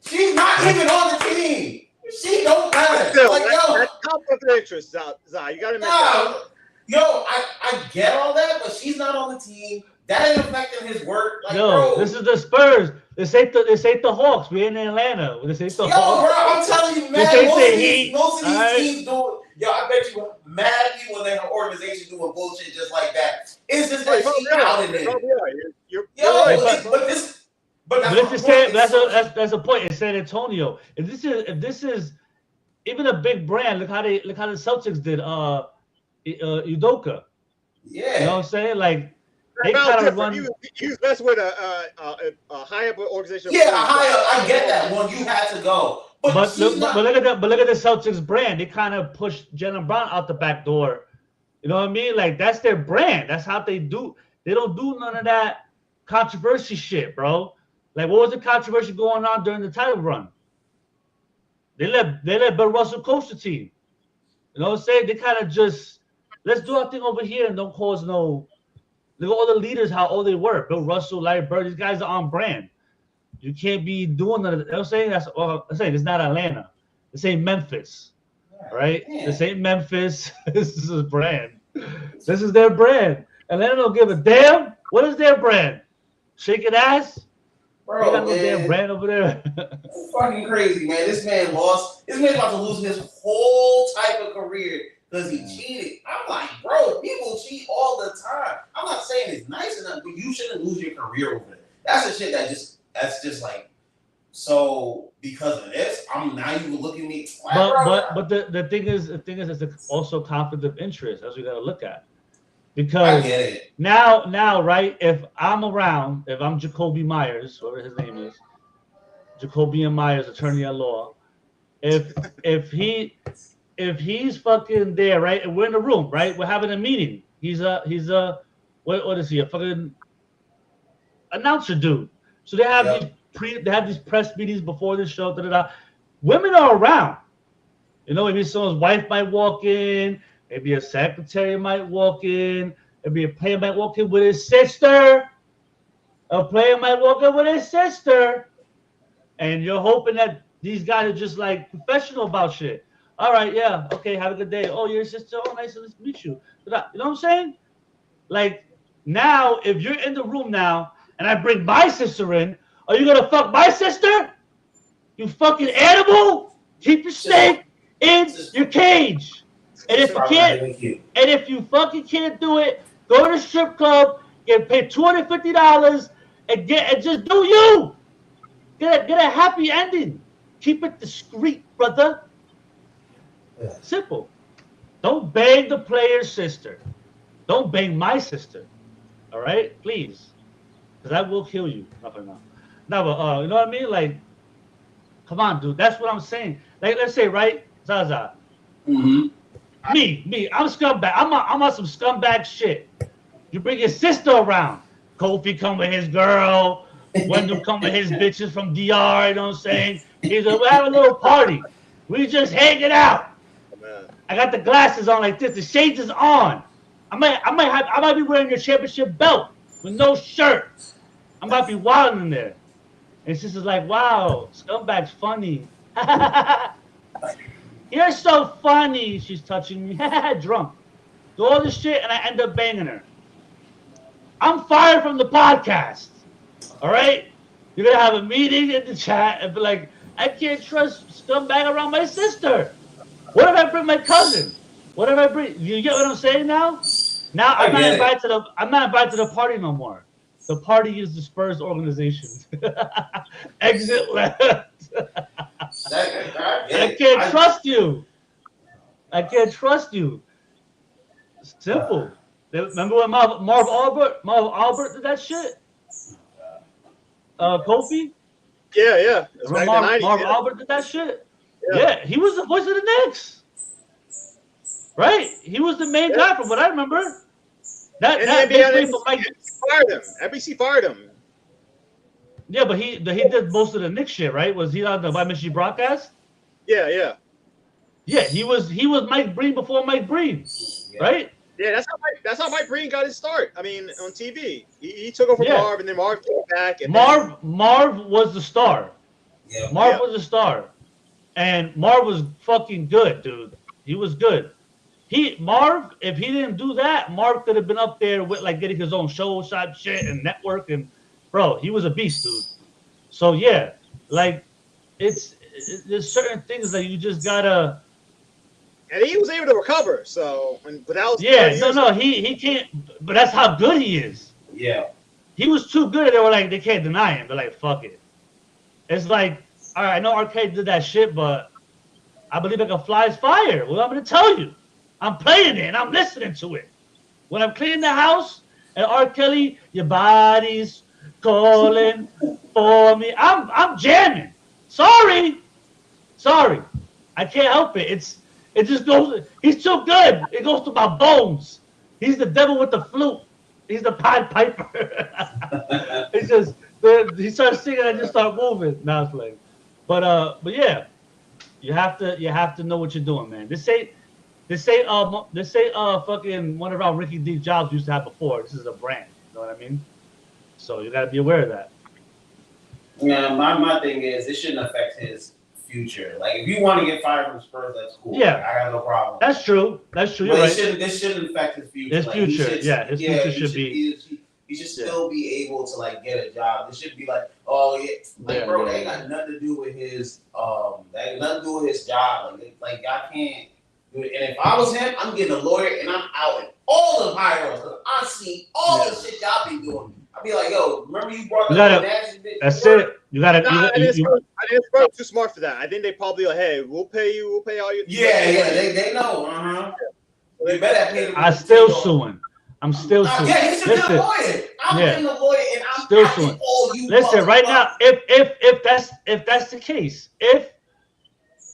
She's not even on the team. She don't matter. That's conflict of interest, Zai. You gotta make that. Yo, I get all that, but she's not on the team. That ain't affecting his work. Like, bro, this is the Spurs. This ain't the Hawks. We're in Atlanta. This ain't the Hawks. Bro, I'm telling you, man. Most of these teams do. Yo, I bet you mad people in their organization doing bullshit just like that. It's just that she's out in there. That's a point. In San Antonio, if this is even a big brand, look how the Celtics did. Udoka. Yeah. You know what I'm saying? Like. They kind of run. You was messing with a high up organization. Yeah, I get that one. You had to go, but look at the Celtics brand. They kind of pushed Jaylen Brown out the back door. You know what I mean? Like that's their brand. That's how they do. They don't do none of that controversy shit, bro. Like what was the controversy going on during the title run? They let Bill Russell coach the team. You know what I'm saying? They kind of just Let's do our thing over here and don't cause no. Look at all the leaders, how old they were. Bill Russell, Larry Bird, these guys are on brand. You can't be doing none of that. I'm saying I'm saying it's not Atlanta. This ain't Memphis. Right? Man. This ain't Memphis. This is a brand. This is their brand. Atlanta don't give a damn. What is their brand? Shaking ass? Bro, They got no man, damn brand over there. it's fucking crazy, man. This man lost. This man's about to lose his whole type of career because he cheated. I'm like, bro, people cheat all the time. I'm not saying it's nice enough, but you shouldn't lose your career over it. That's the shit that's just like, so because of this, now you look at me. But the thing is it's also conflict of interest as we gotta look at. Because I get it. now, right, if I'm Jacoby Myers, whatever his name is, Jacoby Myers, attorney at law, if he's fucking there, right, and we're in the room, right, we're having a meeting. He's a what is he, a fucking announcer dude. So they have these press meetings before the show. Women are around. You know, maybe someone's wife might walk in. Maybe a secretary might walk in. Maybe a player might walk in with his sister. A player might walk in with his sister. And you're hoping that these guys are just like professional about shit. All right, yeah, okay, have a good day. Oh, you're your sister? Oh, nice to meet you. You know what I'm saying? Like, now, if you're in the room now and I bring my sister in, are you going to fuck my sister? You fucking animal? Keep your snake in your cage. And if you fucking can't do it, go to the strip club, get paid $250, and just do you. Get a happy ending. Keep it discreet, brother. Yeah. Simple. Don't bang the player's sister. Don't bang my sister. All right, please, because that will kill you. No, but you know what I mean? Like, come on, dude. That's what I'm saying. Like, let's say, right, Zaza. Mm-hmm. Me, I'm scumbag. I'm on some scumbag shit. You bring your sister around. Kofi come with his girl. Wendell come with his bitches from DR. You know what I'm saying? We have a little party. We just hanging out. I got the glasses on like this. The shades is on. I might be wearing your championship belt with no shirt. I might be wilding in there. And sister's like, wow, scumbag's funny. You're so funny. She's touching me. Drunk. Do all this shit and I end up banging her. I'm fired from the podcast. All right? You're going to have a meeting in the chat and be like, I can't trust scumbag around my sister. What if I bring my cousin? What if I bring... You get what I'm saying now? Now I'm not invited to the party no more. The party is the Spurs organization. Exit left. I can't trust you. I can't trust you. Simple. Remember when Marv Albert did that shit? Kofi? Yeah. Marv Albert did that shit? Yeah, he was the voice of the Knicks. Right? He was the main guy from what I remember. NBC fired him. Yeah, but he did most of the Knicks shit, right? Was he on the Miami broadcast? Yeah. Yeah, he was Mike Breen before Mike Breen, right? Yeah, that's how Mike Breen got his start. I mean, on TV, he took over Marv, and then Marv came back. And Marv was the star. Yeah, Marv was the star, and Marv was fucking good, dude. He was good. Marv, if he didn't do that, Marv could have been up there with like getting his own show type shit and network, and bro, he was a beast, dude. So yeah, like there's certain things that you just gotta. And he was able to recover. So, he can't. But that's how good he is. Yeah, he was too good. They were like, they can't deny him. They're like, fuck it. It's like, all right, I know Arcade did that shit, but I believe I can fly as fire. Well, I'm gonna tell you, I'm playing it and I'm listening to it. When I'm cleaning the house and R. Kelly, your body's calling for me. I'm jamming. Sorry, I can't help it. It just goes. He's too good. It goes to my bones. He's the devil with the flute. He's the Pied Piper. It's just he starts singing. I just start moving. Now it's like, but yeah, you have to know what you're doing, man. This ain't They say fucking one around Ricky D. Jobs used to have before. This is a brand. You know what I mean? So you gotta be aware of that. Yeah, my thing is it shouldn't affect his future. Like if you want to get fired from Spurs, that's cool. Yeah. Like, I got no problem. That's true. That's true. You're But right. this shouldn't affect his future. His Like, future, his future should be. He should still be able to like get a job. This should be like, oh yeah, like bro, that ain't got nothing to do with his that ain't nothing to do with his job. Like y'all can't do it. And if I was him, I'm getting a lawyer and I'm out in all the high because I see all the shit y'all be doing. I'd be like, yo, remember you brought that nasty bitch? That's it. You gotta. I think Spurs too smart for that. I think they probably like, hey, we'll pay all you. Yeah, they know. They better pay them. I'm still suing. I'm still suing. Yeah, he should get a lawyer. I'm getting a lawyer, and I'm still suing. Listen, right now, if that's the case, if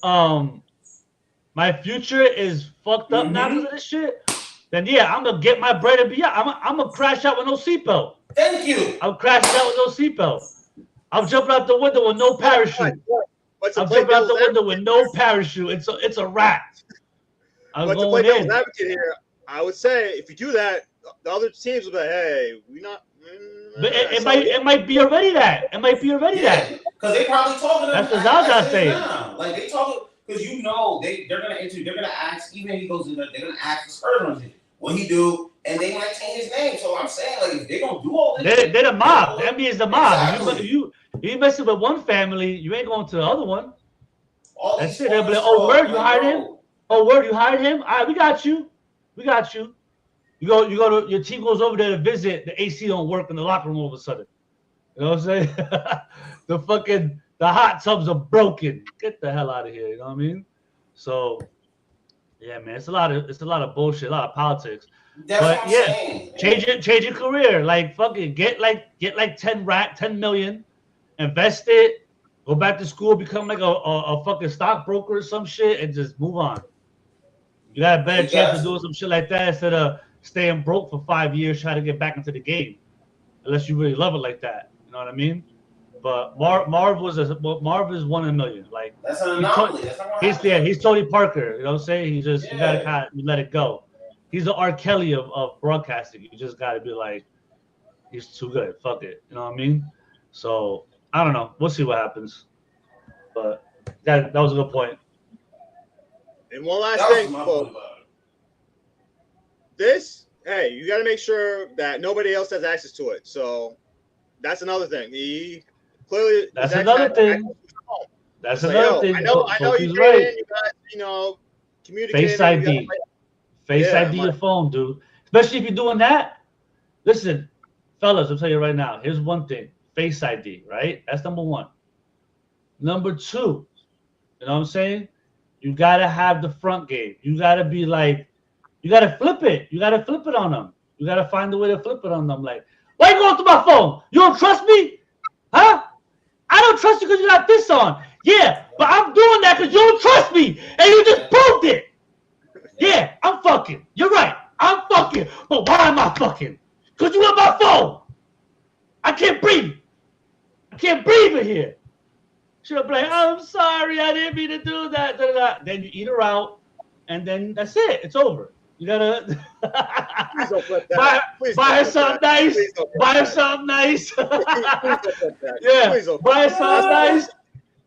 my future is fucked up now because of this shit, then yeah, I'm gonna get my bread and be out. I'm gonna crash out with no seatbelt. Thank you. I'm crashing out with no seatbelt. I'm jumping out the window with no parachute. I'm jumping out the window with no parachute. It's a wrap. But to play devil's advocate here, I would say if you do that, the other teams will be like, hey, we not. But it might be already that. It might be already that. Because they probably talking to That's what Zaza saying. Like they talking because they're gonna ask even if he goes in there, they're gonna ask the Spurs on him what he do, and they might change his name. So I'm saying like if they're gonna do all this, they're the mob. The NBA is the mob. Exactly. You messing with one family, you ain't going to the other one. That's it. They'll be like, oh word, you hired him. Oh word, you hired him. All right, we got you. You go to your team goes over there to visit. The AC don't work in the locker room all of a sudden. You know what I'm saying? the hot tubs are broken. Get the hell out of here. You know what I mean? So yeah, man, it's a lot of bullshit, a lot of politics. That's but what I'm yeah, saying. change your career. Like fucking get like 10 million, invest it, go back to school, become like a fucking stockbroker or some shit, and just move on. You got a better chance of doing some shit like that instead of staying broke for 5 years trying to get back into the game, unless you really love it like that. You know what I mean? But Marv is 1 in a million. Like that's an anomaly. He's Tony Parker. You know what I'm saying? You gotta kind of let it go. He's the R. Kelly of broadcasting. You just gotta be like, he's too good. Fuck it. You know what I mean? So I don't know. We'll see what happens. But that was a good point. And one last thing, folks. This, hey, you got to make sure that nobody else has access to it. So that's another thing. That's another thing. That's another thing. I know you right. You got, communicate. Face ID. Face ID your phone, dude. Especially if you're doing that. Listen, fellas, I'll tell you right now. Here's one thing. Face ID, right? That's number one. Number two, you know what I'm saying? You got to have the front game. You got to be like, you got to flip it. You got to flip it on them. You got to find a way to flip it on them. Like, why you going through my phone? You don't trust me? Huh? I don't trust you because you got this on. Yeah, but I'm doing that because you don't trust me. And you just proved it. Yeah, I'm fucking. You're right. I'm fucking. But why am I fucking? Because you on my phone. I can't breathe. I can't breathe in here. She'll be like, I'm sorry. I didn't mean to do that. Da, da, da. Then you eat her out. And then that's it. It's over. You gotta buy her something nice. Buy her something nice. Yeah, buy her something nice.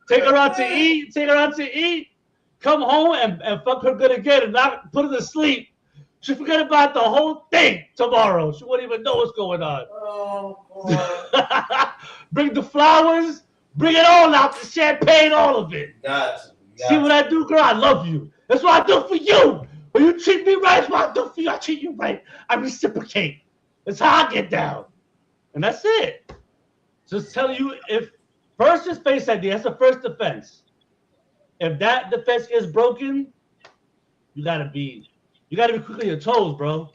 Take her out to eat. Come home and fuck her good again and not put her to sleep. She forget about the whole thing tomorrow. She won't even know what's going on. Oh, boy. Bring the flowers. Bring it all out. The champagne, all of it. Gotcha. See what I do, girl? I love you. That's what I do for you. When you treat me right, that's what I do for you. I treat you right. I reciprocate. That's how I get down. And that's it. Just telling you, if first is Face ID, that's the first defense. If that defense gets broken, you gotta be quick on your toes, bro.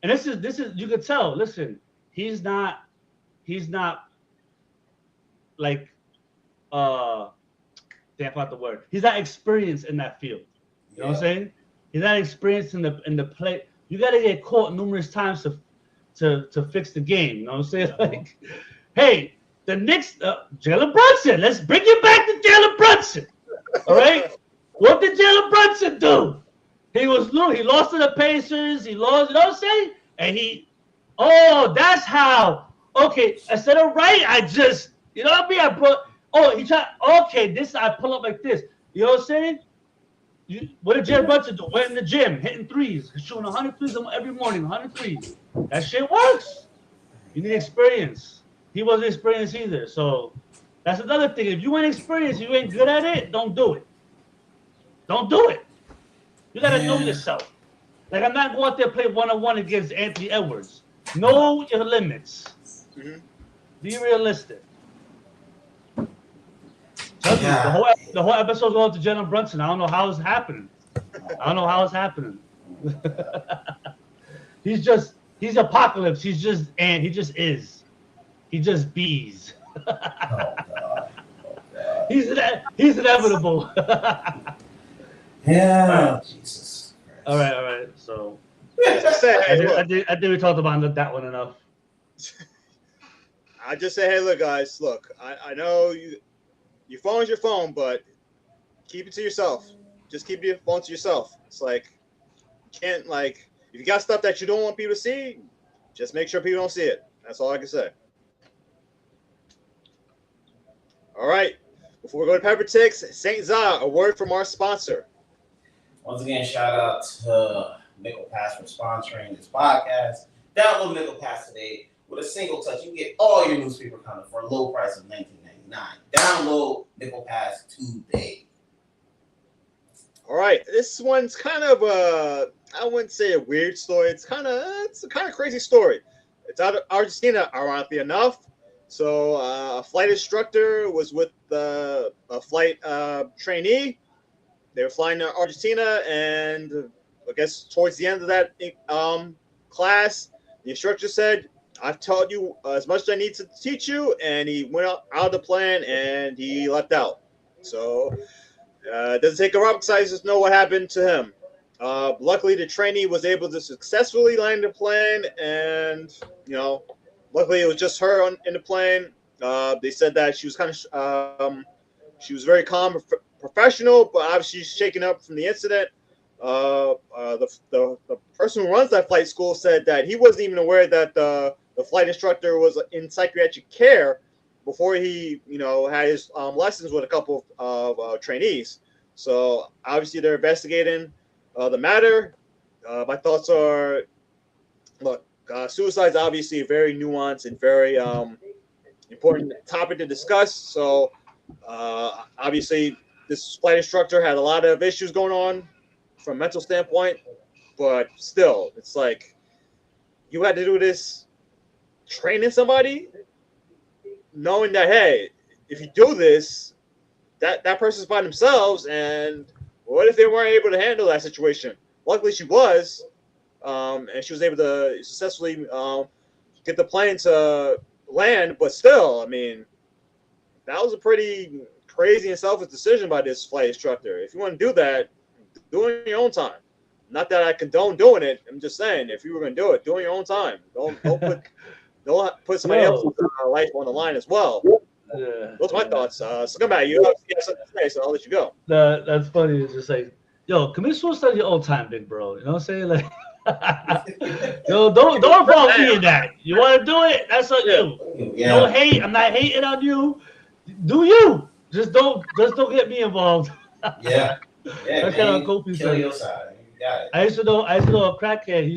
And this is you can tell. Listen, he's not like damn, forgot the word. He's not experienced in that field. You know what I'm saying? He's not experienced in the play. You got to get caught numerous times to fix the game. You know what I'm saying? Like, hey, the Knicks, Jalen Brunson. Let's bring you back to Jalen Brunson. All right? What did Jalen Brunson do? He lost to the Pacers. He lost, you know what I'm saying? And that's how. Okay, instead of right, I just, you know what I mean? He tried, okay, I pull up like this. You know what I'm saying? What did Jalen Brunson do? Went in the gym, hitting threes, shooting 100 threes every morning, 100 threes. That shit works. You need experience. He wasn't experienced either. So that's another thing. If you ain't experienced, you ain't good at it, don't do it. Don't do it. You got to know yourself. Like, I'm not going out there play one-on-one against Anthony Edwards. Know your limits. Mm-hmm. Be realistic. Tell me, the whole episode's going to Jalen Brunson. I don't know how it's happening. He's apocalypse. He just is. He just bees. Oh, God. He's inevitable. Yeah. Jesus Christ. All right. So I think we talked about that one enough. I just say, hey, look, guys, I know your phone's your phone, but keep it to yourself. Just keep your phone to yourself. It's like, you can't, like, if you got stuff that you don't want people to see, just make sure people don't see it. That's all I can say. All right. Before we go to Pepper Ticks, St. Za, a word from our sponsor. Once again, shout out to Nickel Pass for sponsoring this podcast. Download Nickel Pass today. With a single touch, you get all your newspaper content for a low price of $19.99. Download Nickel Pass today. All right, this one's kind of I wouldn't say a weird story. It's a kind of crazy story. It's out of Argentina, ironically enough. So a flight instructor was with a flight trainee. They were flying to Argentina, and I guess towards the end of that class, the instructor said, I've taught you as much as I need to teach you, and he went out of the plane and he left out. So it doesn't take a rocket scientist to know what happened to him. Luckily, the trainee was able to successfully land the plane, and luckily it was just her in the plane. They said that she was she was very calm, professional, but obviously shaken up from the incident. The person who runs that flight school said that he wasn't even aware that the flight instructor was in psychiatric care before he, had his lessons with a couple of trainees. So obviously they're investigating the matter. My thoughts are, look, suicide is obviously a very nuanced and very important topic to discuss. So obviously this flight instructor had a lot of issues going on from a mental standpoint, but still, it's like you had to do this training somebody, knowing that, hey, if you do this, that person's by themselves, and what if they weren't able to handle that situation? Luckily, she was, and she was able to successfully get the plane to land, but still, I mean, that was a pretty crazy and selfish decision by this flight instructor. If you want to do that, do it in your own time. Not that I condone doing it. I'm just saying, if you were going to do it, do it in your own time. Don't put somebody else's life on the line as well. Yeah. Those are my thoughts. So come back. You have something to say, so I'll let you go. That's funny. It's just like, yo, commit suicide your own time, big bro. You know what I'm saying? Like, yo, don't involve me in that. You want to do it? That's on you. Yeah. Don't hate. I'm not hating on you. Do you? Just don't get me involved. Yeah. That's kind of cool. Kill your side. You got it. I used to know a crackhead. He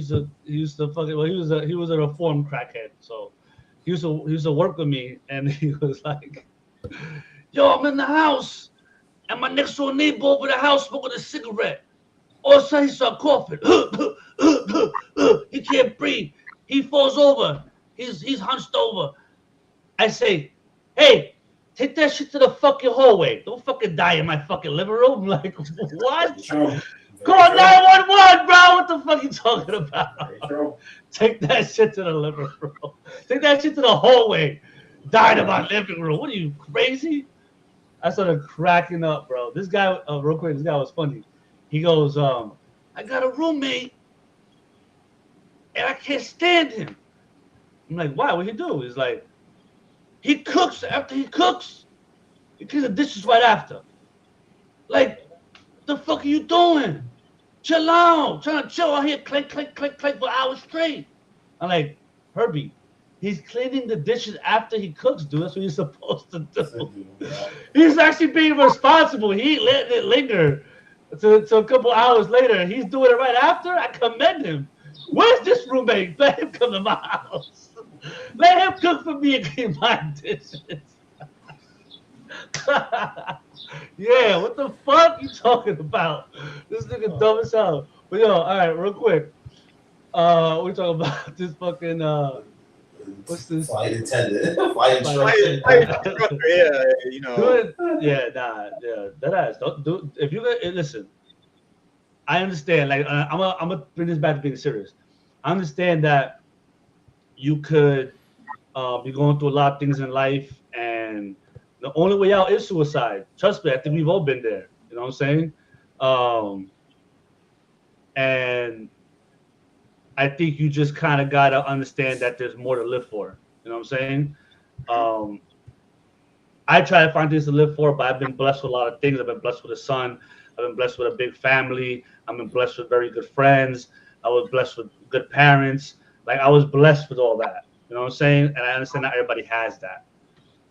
used to fucking. Well, he was a reformed crackhead. So he used to work with me, and he was like, "Yo, I'm in the house, and my next door neighbor over the house smoking a cigarette. All of a sudden he started coughing. He can't breathe. He falls over. He's hunched over. I say, hey, take that shit to the fucking hallway. Don't fucking die in my fucking living room." I'm like, what? Call 911, bro. What the fuck are you talking about? Take that shit to the living room. Take that shit to the hallway. Died in my living room. What are you, crazy? I started cracking up, bro. This guy, real quick, this guy was funny. He goes, I got a roommate, and I can't stand him. I'm like, why? What'd he do? He's like, he cooks. After he cooks, he cleans the dishes right after. Like, the fuck are you doing? chill out, trying to chill out here, click, click, click, click for hours straight. I'm like, Herbie, he's cleaning the dishes after he cooks, dude. That's what he's supposed to do. Yeah. He's actually being responsible. He ain't letting it linger to a couple hours later. He's doing it right after. I commend him. Where's this roommate? Let him come to my house. Let him cook for me and clean my dishes. Yeah, what the fuck you talking about? This nigga dumb as hell. But yo, all right, real quick. We're talking about this fucking what's this? Flight attendant. Flight Instructor, yeah, you know. Do it. Yeah, nah, yeah, that ass. Don't do. If you listen, I understand. Like, I'm gonna bring this back to being serious. I understand that you could be going through a lot of things in life, and the only way out is suicide. Trust me, I think we've all been there. You know what I'm saying? And I think you just kind of gotta understand that there's more to live for. You know what I'm saying? I try to find things to live for, but I've been blessed with a lot of things. I've been blessed with a son. I've been blessed with a big family. I've been blessed with very good friends. I was blessed with good parents. Like, I was blessed with all that. You know what I'm saying? And I understand not everybody has that.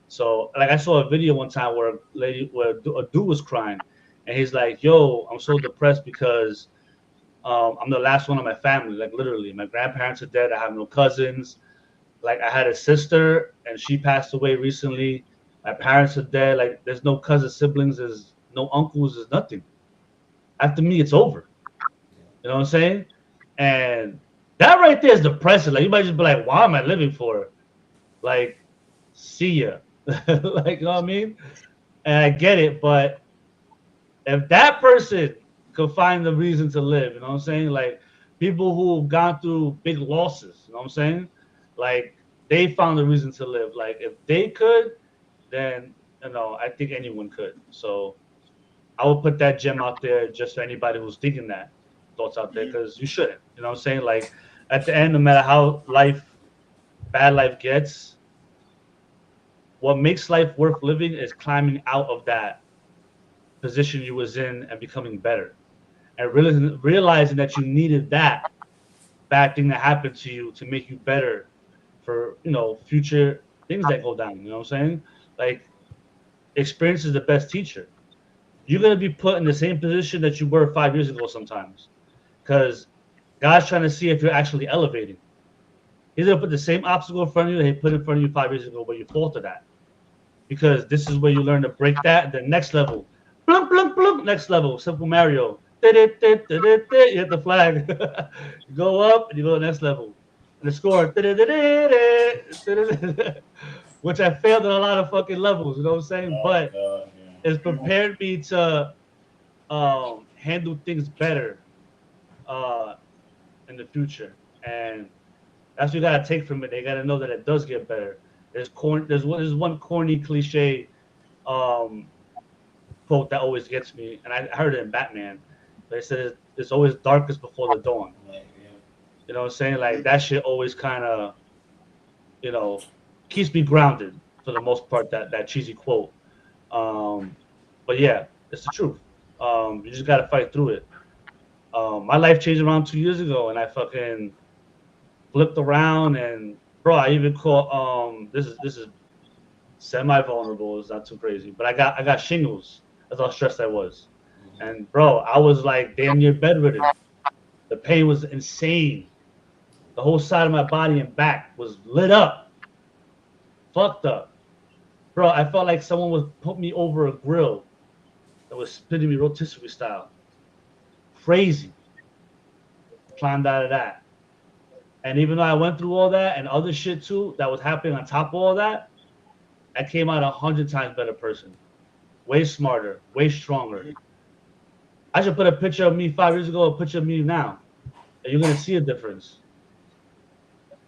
So, like, I saw a video one time where a dude was crying, and he's like, "Yo, I'm so depressed because I'm the last one of my family. Like, literally, my grandparents are dead. I have no cousins. Like, I had a sister, and she passed away recently. My parents are dead. Like, there's no cousin siblings. There's no uncles. There's nothing. After me, it's over." You know what I'm saying? And that right there is depressing. Like, you might just be like, "Why am I living for?" Like, see ya. Like, you know what I mean? And I get it, but if that person could find the reason to live, you know what I'm saying? Like, people who've gone through big losses, you know what I'm saying? Like, they found the reason to live. Like, if they could, then, you know, I think anyone could. So I would put that gem out there just for anybody who's thinking that thoughts out there, because you shouldn't. You know what I'm saying? Like, at the end, no matter how bad life gets, what makes life worth living is climbing out of that position you was in and becoming better, and realizing that you needed that bad thing that happened to you to make you better for, you know, future things that go down. You know what I'm saying? Like, experience is the best teacher. You're gonna be put in the same position that you were 5 years ago sometimes, because God's trying to see if you're actually elevating. He's gonna put the same obstacle in front of you that he put in front of you 5 years ago, but you faltered at. Because this is where you learn to break that. The next level, blunk, blunk, blunk. Next level, Simple Mario. You hit the flag. You go up and you go to the next level. And the score, which I failed at a lot of fucking levels. You know what I'm saying? But God, it's prepared me to handle things better in the future. And that's what you gotta take from it. They gotta know that it does get better. There's one corny cliche quote that always gets me, and I heard it in Batman. They said it's always darkest before the dawn. You know what I'm saying? Like, that shit always kind of, you know, keeps me grounded for the most part. That cheesy quote. But yeah, it's the truth. You just gotta fight through it. My life changed around 2 years ago, and I fucking flipped around, and bro, I even caught this is semi-vulnerable. It's not too crazy, but I got shingles. That's how stressed I was. And bro, I was like damn near bedridden. The pain was insane. The whole side of my body and back was lit up, fucked up. Bro, I felt like someone was put me over a grill that was spitting me rotisserie style. Crazy. Climbed out of that. And even though I went through all that and other shit too that was happening on top of all that, I came out 100 times better person. Way smarter, way stronger. I should put a picture of me 5 years ago, a picture of me now. And you're going to see a difference.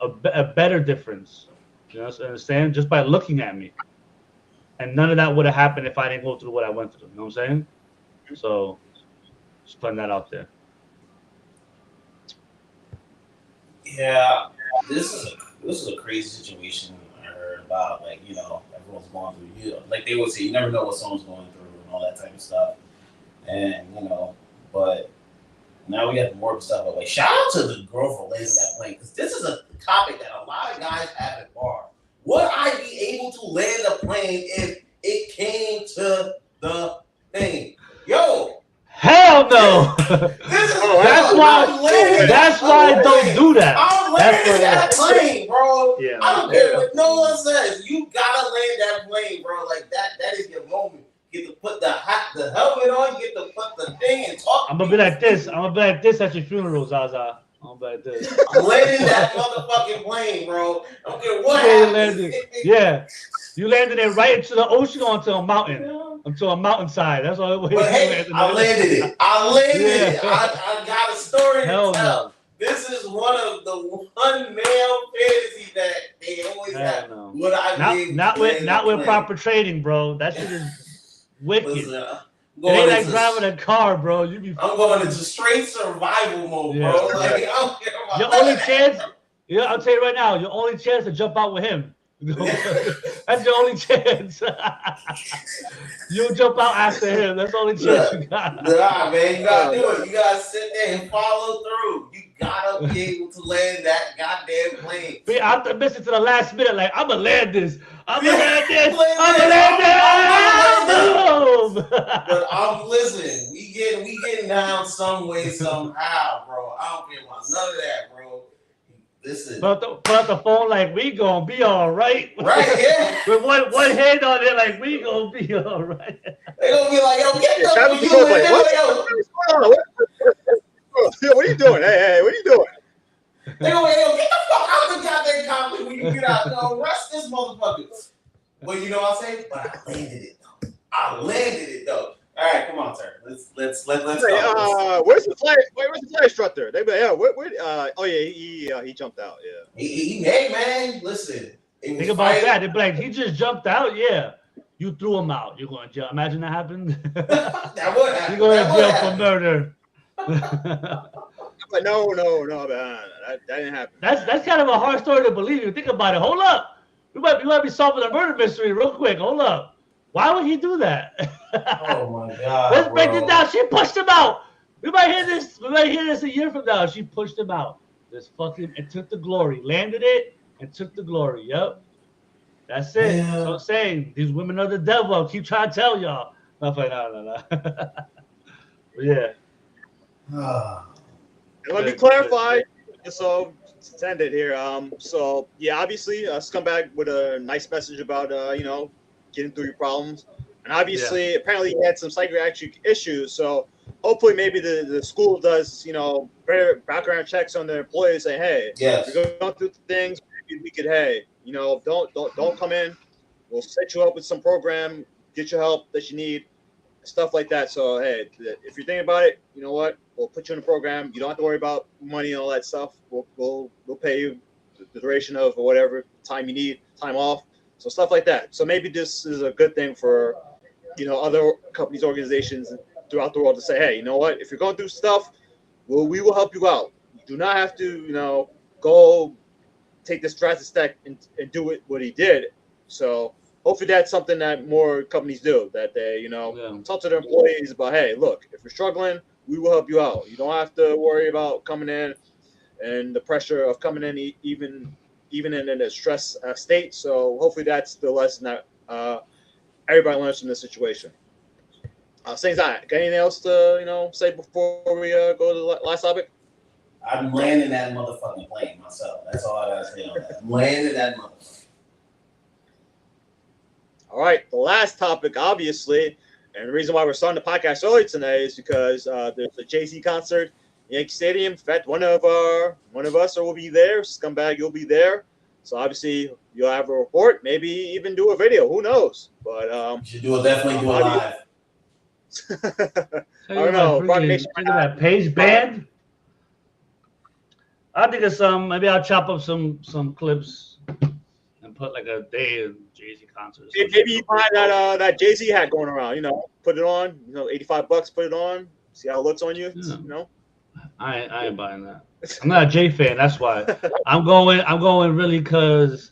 A better difference. You know what I'm saying? Just by looking at me. And none of that would have happened if I didn't go through what I went through. You know what I'm saying? So, just putting that out there. Yeah, this is a crazy situation I heard about. Like, you know, everyone's going through. You know, like they would say, you never know what someone's going through and all that type of stuff. And you know, but Now we got the more stuff away. Shout out to the girl for landing that plane, because this is a topic that a lot of guys have at bar. Would I be able to land a plane if it came to the thing? Yo! Hell no! This is That's why I don't do that. I'm landing that plane, bro. Yeah, I don't care what no one says. You gotta land that plane, bro. Like that is your moment. Get to put the helmet on, get to put the thing and talk. I'm gonna be like this. I'm gonna be like this at your funeral, Zaza. I'm gonna be like this. I'm landing that motherfucking plane, bro. I don't care what happens. Yeah. You landed it right into the ocean or onto a mountain. Onto a mountainside. That's all. But hey, I landed it. I got a story to tell. No. This is one of the one male fantasy that they always have. No. Would I not with proper training, bro. That shit is wicked. Listen, it ain't like driving a car, bro. I'm going into straight survival mode, bro. Like, I don't care about your only chance. Yeah, I'll tell you right now. Your only chance to jump out with him. That's your only chance. You jump out after him. That's the only chance you got. Nah, man, you gotta do it. You gotta sit there and follow through. You gotta be able to land that goddamn plane. Be optimistic to the last minute, like I'm gonna land this. I'm gonna land this. I'm gonna land this. But listen. We getting down some way somehow, bro. I don't care about none of that, bro. Listen. Put the phone like we gonna be all right. Right, yeah. With one hand on it, like we gonna be all right. They gonna be like, yo, get the what are you doing? Hey, what are you doing? They gonna be, yo, get the fuck out the goddamn cockpit when you get out. No, rush this motherfucker. Well, you know what I'm saying? But I landed it though. All right, come on, sir. Let's go. Where's the flight instructor? They be like, yeah, he jumped out. Yeah. Hey man, listen. Think about that. They'd be like, he just jumped out. Yeah, you threw him out. You're going to jail. Imagine that happened. That would happen. You're going to jail for murder. But no, man, that didn't happen. That's kind of a hard story to believe. You think about it. Hold up, we might be solving a murder mystery real quick. Hold up. Why would he do that? Oh my God! Let's break it down. She pushed him out. We might hear this a year from now. She pushed him out. Just fucking and took the glory. Landed it and took the glory. Yep. That's it. Yeah. So I'm saying these women are the devil. I'll keep trying to tell y'all. I'm like, no. Yeah. Let me clarify. So send it here. So yeah, obviously, scumbag with a nice message about getting through your problems. And obviously, apparently he had some psychiatric issues. So hopefully maybe the school does, better background checks on their employees, saying, hey, you're going through things, maybe we could, don't come in. We'll set you up with some program, get your help that you need, stuff like that. So, hey, if you're thinking about it, you know what? We'll put you in a program. You don't have to worry about money and all that stuff. We'll pay you the duration of whatever time you need, time off. So stuff like that. So maybe this is a good thing for, other companies, organizations throughout the world to say, hey, you know what? If you're going through stuff, we will help you out. You do not have to, go take this drastic step and do what he did. So hopefully that's something that more companies do, that they, talk to their employees about, hey, look, if you're struggling, we will help you out. You don't have to worry about coming in and the pressure of coming in even in a stress state. So hopefully that's the lesson that everybody learns from this situation. Saying that, got anything else to say before we go to the last topic? I'm landing that motherfucking plane myself. That's all I gotta say on that. I'm landing that motherfucker. All right, the last topic, obviously, and the reason why we're starting the podcast early today is because there's a Jay-Z concert. Yankee Stadium. In fact, one of us will be there. Scumbag, you'll be there. So obviously you'll have a report, maybe even do a video. Who knows? But you should definitely do it live. I don't know. That page band. I think of maybe I'll chop up some clips and put like a day of Jay-Z concert. Maybe you find that Jay-Z hat going around. Put it on. $85. Put it on. See how it looks on you. Yeah. I ain't buying that. I'm not a Jay fan. That's why I'm going really because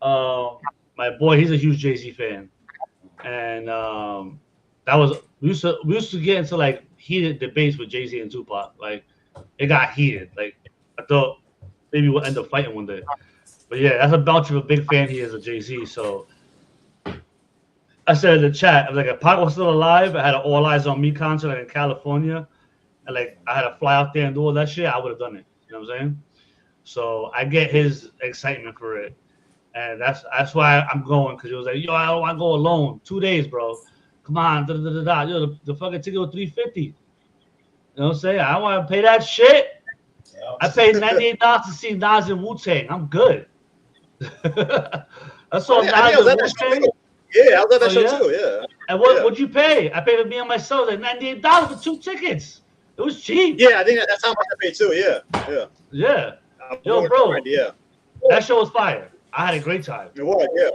my boy, he's a huge Jay-Z fan, and that was we used to get into like heated debates with Jay-Z and Tupac. Like it got heated. Like I thought maybe we'll end up fighting one day. But yeah, that's how much of a big fan he is of Jay-Z. So I said in the chat, I was like, if Pac was still alive, I had an All Eyes on Me concert like in California, and like I had to fly out there and do all that shit, I would have done it. You know what I'm saying? So I get his excitement for it. And that's why I'm going, because it was like, yo, I don't want to go alone. 2 days, bro. Come on, da da da da. Yo, the fucking ticket was $350. You know what I'm saying? I don't want to pay that shit. Yeah. I paid $98 to see Nas and Wu-Tang. I'm good. I saw Nas and Wu-Tang. Yeah, I was at that Oh, show yeah? too. Yeah. And what'd you pay? I paid for me and myself like $98 for 2 tickets. It was cheap. Yeah, I think that's how much I paid too. Yeah. Yeah. Yeah. I'm Yo, going bro. to find, yeah. That show was fire. I had a great time. It was. Yeah.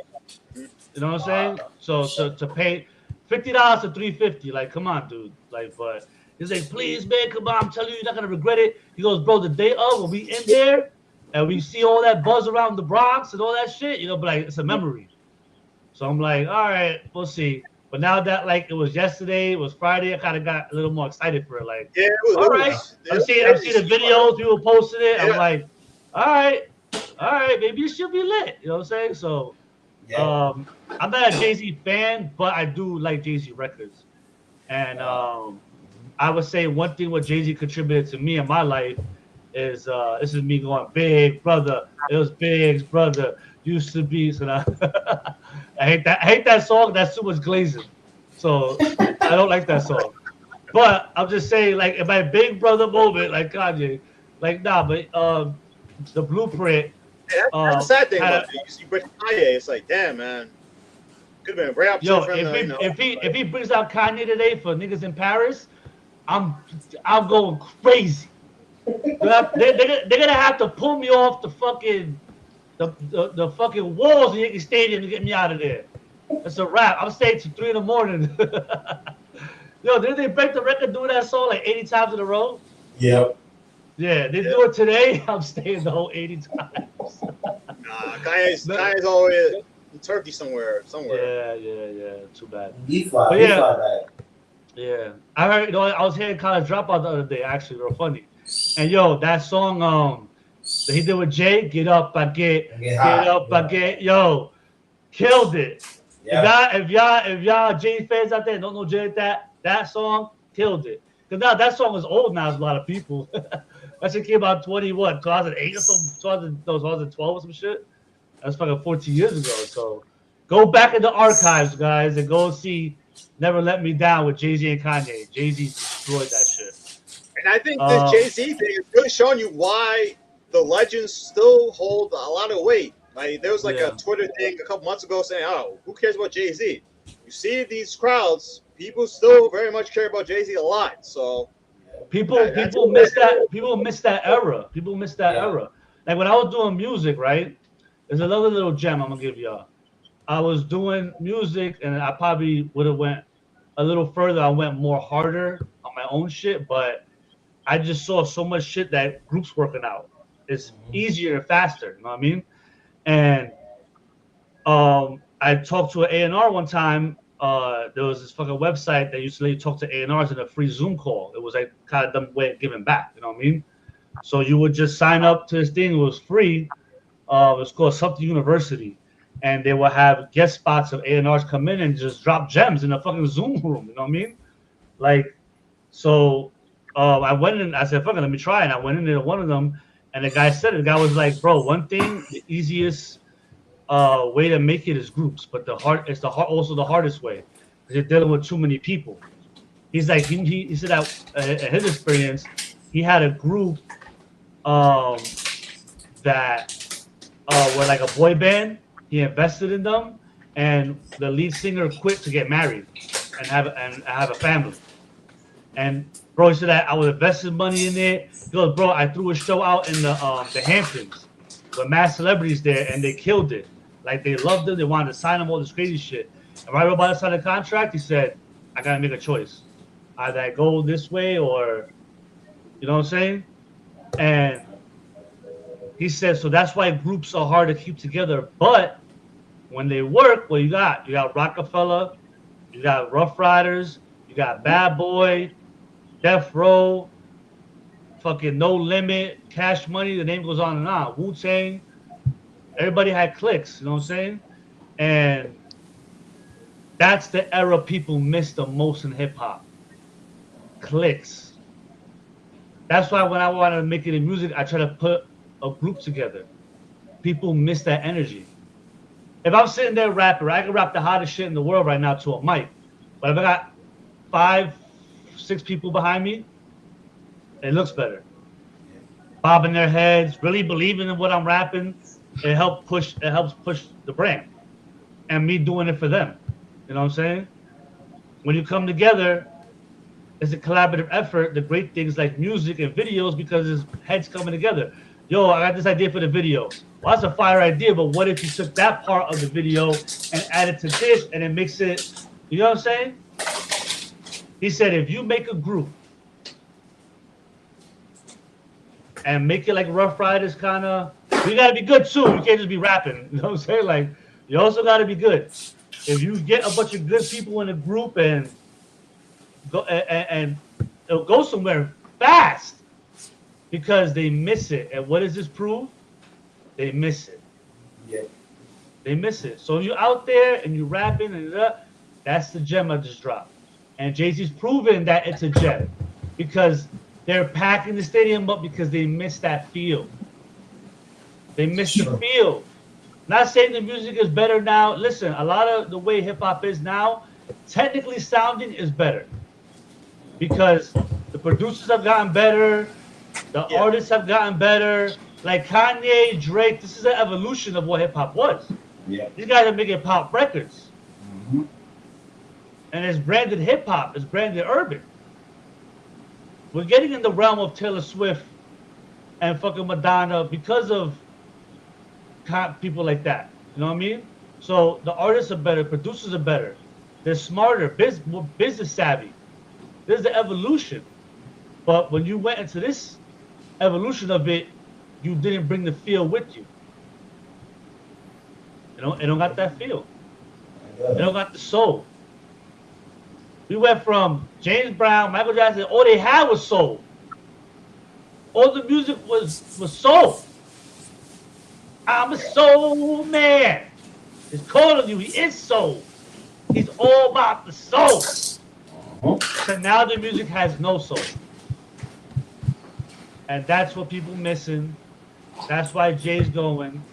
You know what I'm saying? So to pay $50 to $350, like, come on, dude. Like, but he's like, please, man, come on. I'm telling you, you're not gonna regret it. He goes, bro, the day of when we in there and we see all that buzz around the Bronx and all that shit, you know, but like it's a memory. So I'm like, all right, we'll see. But now that like it was yesterday, it was Friday, I kind of got a little more excited for it. Like, Yeah. It was, all right, I'm seeing the videos, people posting it. I'm like, all right, maybe it should be lit. You know what I'm saying? So, Yeah. I'm not a Jay-Z fan, but I do like Jay-Z records. And I would say one thing what Jay-Z contributed to me in my life is this is me going, big brother. It was Big's brother. Used to be. So I hate that song. That's too much glazing. So I don't like that song. But I'm just saying, like in my big brother moment, like Kanye, like nah, but the Blueprint. That's the sad thing about it. You see Kanye, it's like, damn, man. Could have been a great opportunity Yo, for him if he brings out Kanye today for niggas in Paris, I'm going crazy. They're gonna have to pull me off the fucking the fucking walls of Yankee Stadium to get me out of there. It's a wrap. I'm staying till 3 a.m. Yo, didn't they break the record doing that song like 80 times in a row? Yep. Yeah, they do it today. I'm staying the whole 80 times. Nah, Kanye's always in Turkey somewhere. Yeah. Too bad. He fly back. Yeah. I heard, you know, I was hearing College Dropout the other day, actually, real funny. And yo, that song that he did with Jay, Get Up, I Get Up, I Get, yo, killed it. Yeah. If y'all Jay fans out there don't know Jay, that song killed it. Because now that song is old now to a lot of people. That shit came out 2008 or something, 2012 or some shit. That's fucking 14 years ago. So go back in the archives, guys, and go see Never Let Me Down with Jay-Z and Kanye. Jay-Z destroyed that shit. And I think this Jay-Z thing is really showing you why the legends still hold a lot of weight. Like there was like a Twitter thing a couple months ago saying, "Oh, who cares about Jay-Z?" You see these crowds, people still very much care about Jay-Z a lot. So people miss that. People miss that era. People miss that era. Like when I was doing music, right? There's another little gem I'm gonna give y'all. I was doing music, and I probably would have went a little further. I went more harder on my own shit, but I just saw so much shit that groups working out. It's easier and faster. You know what I mean? And I talked to an A&R one time. There was this fucking website that used to let you talk to A&Rs in a free Zoom call. It was like kind of dumb way of giving back. You know what I mean? So you would just sign up to this thing. It was free. It was called Something University. And they would have guest spots of A&Rs come in and just drop gems in a fucking Zoom room. You know what I mean? Like, so I went in. I said, fuck it, let me try. And I went in there to one of them. And the guy said it. The guy was like, bro, one thing, the easiest way to make it is groups. But also the hardest way. Because you're dealing with too many people. He's like, he said that in his experience, he had a group that were like a boy band. He invested in them, and the lead singer quit to get married and have a family. And bro, he said that I was investing money in it. He goes, bro, I threw a show out in the Hamptons with mad celebrities there, and they killed it. Like they loved him, they wanted to sign him, all this crazy shit. And right about to sign the contract, he said, I gotta make a choice. Either I go this way or, you know what I'm saying? And he said, so that's why groups are hard to keep together. But when they work, well, you got Rockefeller, You got Rough Riders. You got Bad Boy, Death Row, fucking No Limit, Cash Money. The name goes on and on. Wu-Tang. Everybody had clicks. You know what I'm saying? And that's the era people miss the most in hip hop. Clicks. That's why when I wanted to make it in music, I try to put a group together. People miss that energy. If I'm sitting there rapping, I can rap the hottest shit in the world right now to a mic. But if I got 5, 6 people behind me, it looks better. Bobbing their heads, really believing in what I'm rapping, it helps push the brand. And me doing it for them. You know what I'm saying? When you come together, it's a collaborative effort. The great things like music and videos because it's heads coming together. Yo, I got this idea for the video. Well, that's a fire idea, but what if you took that part of the video and added to this and it makes it, you know what I'm saying? He said, if you make a group and make it like Rough Riders kind of, you got to be good too. You can't just be rapping. You know what I'm saying? Like, you also got to be good. If you get a bunch of good people in a group and go and it'll go somewhere fast because they miss it. And what does this prove? They miss it. Yeah. They miss it. So if you're out there and you're rapping and that's the gem I just dropped. And Jay-Z's proven that it's a gem because they're packing the stadium up because they miss that feel. They miss the feel. Not saying the music is better now. Listen, a lot of the way hip hop is now, technically sounding is better because the producers have gotten better, the artists have gotten better. Like Kanye, Drake, this is an evolution of what hip hop was. Yeah. These guys are making pop records. Mm-hmm. And it's branded hip hop, it's branded urban. We're getting in the realm of Taylor Swift and fucking Madonna because of people like that. You know what I mean? So the artists are better, producers are better. They're smarter, more business savvy. There's the evolution. But when you went into this evolution of it, you didn't bring the feel with you. It don't got that feel. It don't got the soul. We went from James Brown, Michael Jackson, all they had was soul. All the music was soul. I'm a soul man. It's calling you. He is soul. He's all about the soul. So now the music has no soul. And that's what people missing. That's why Jay's going.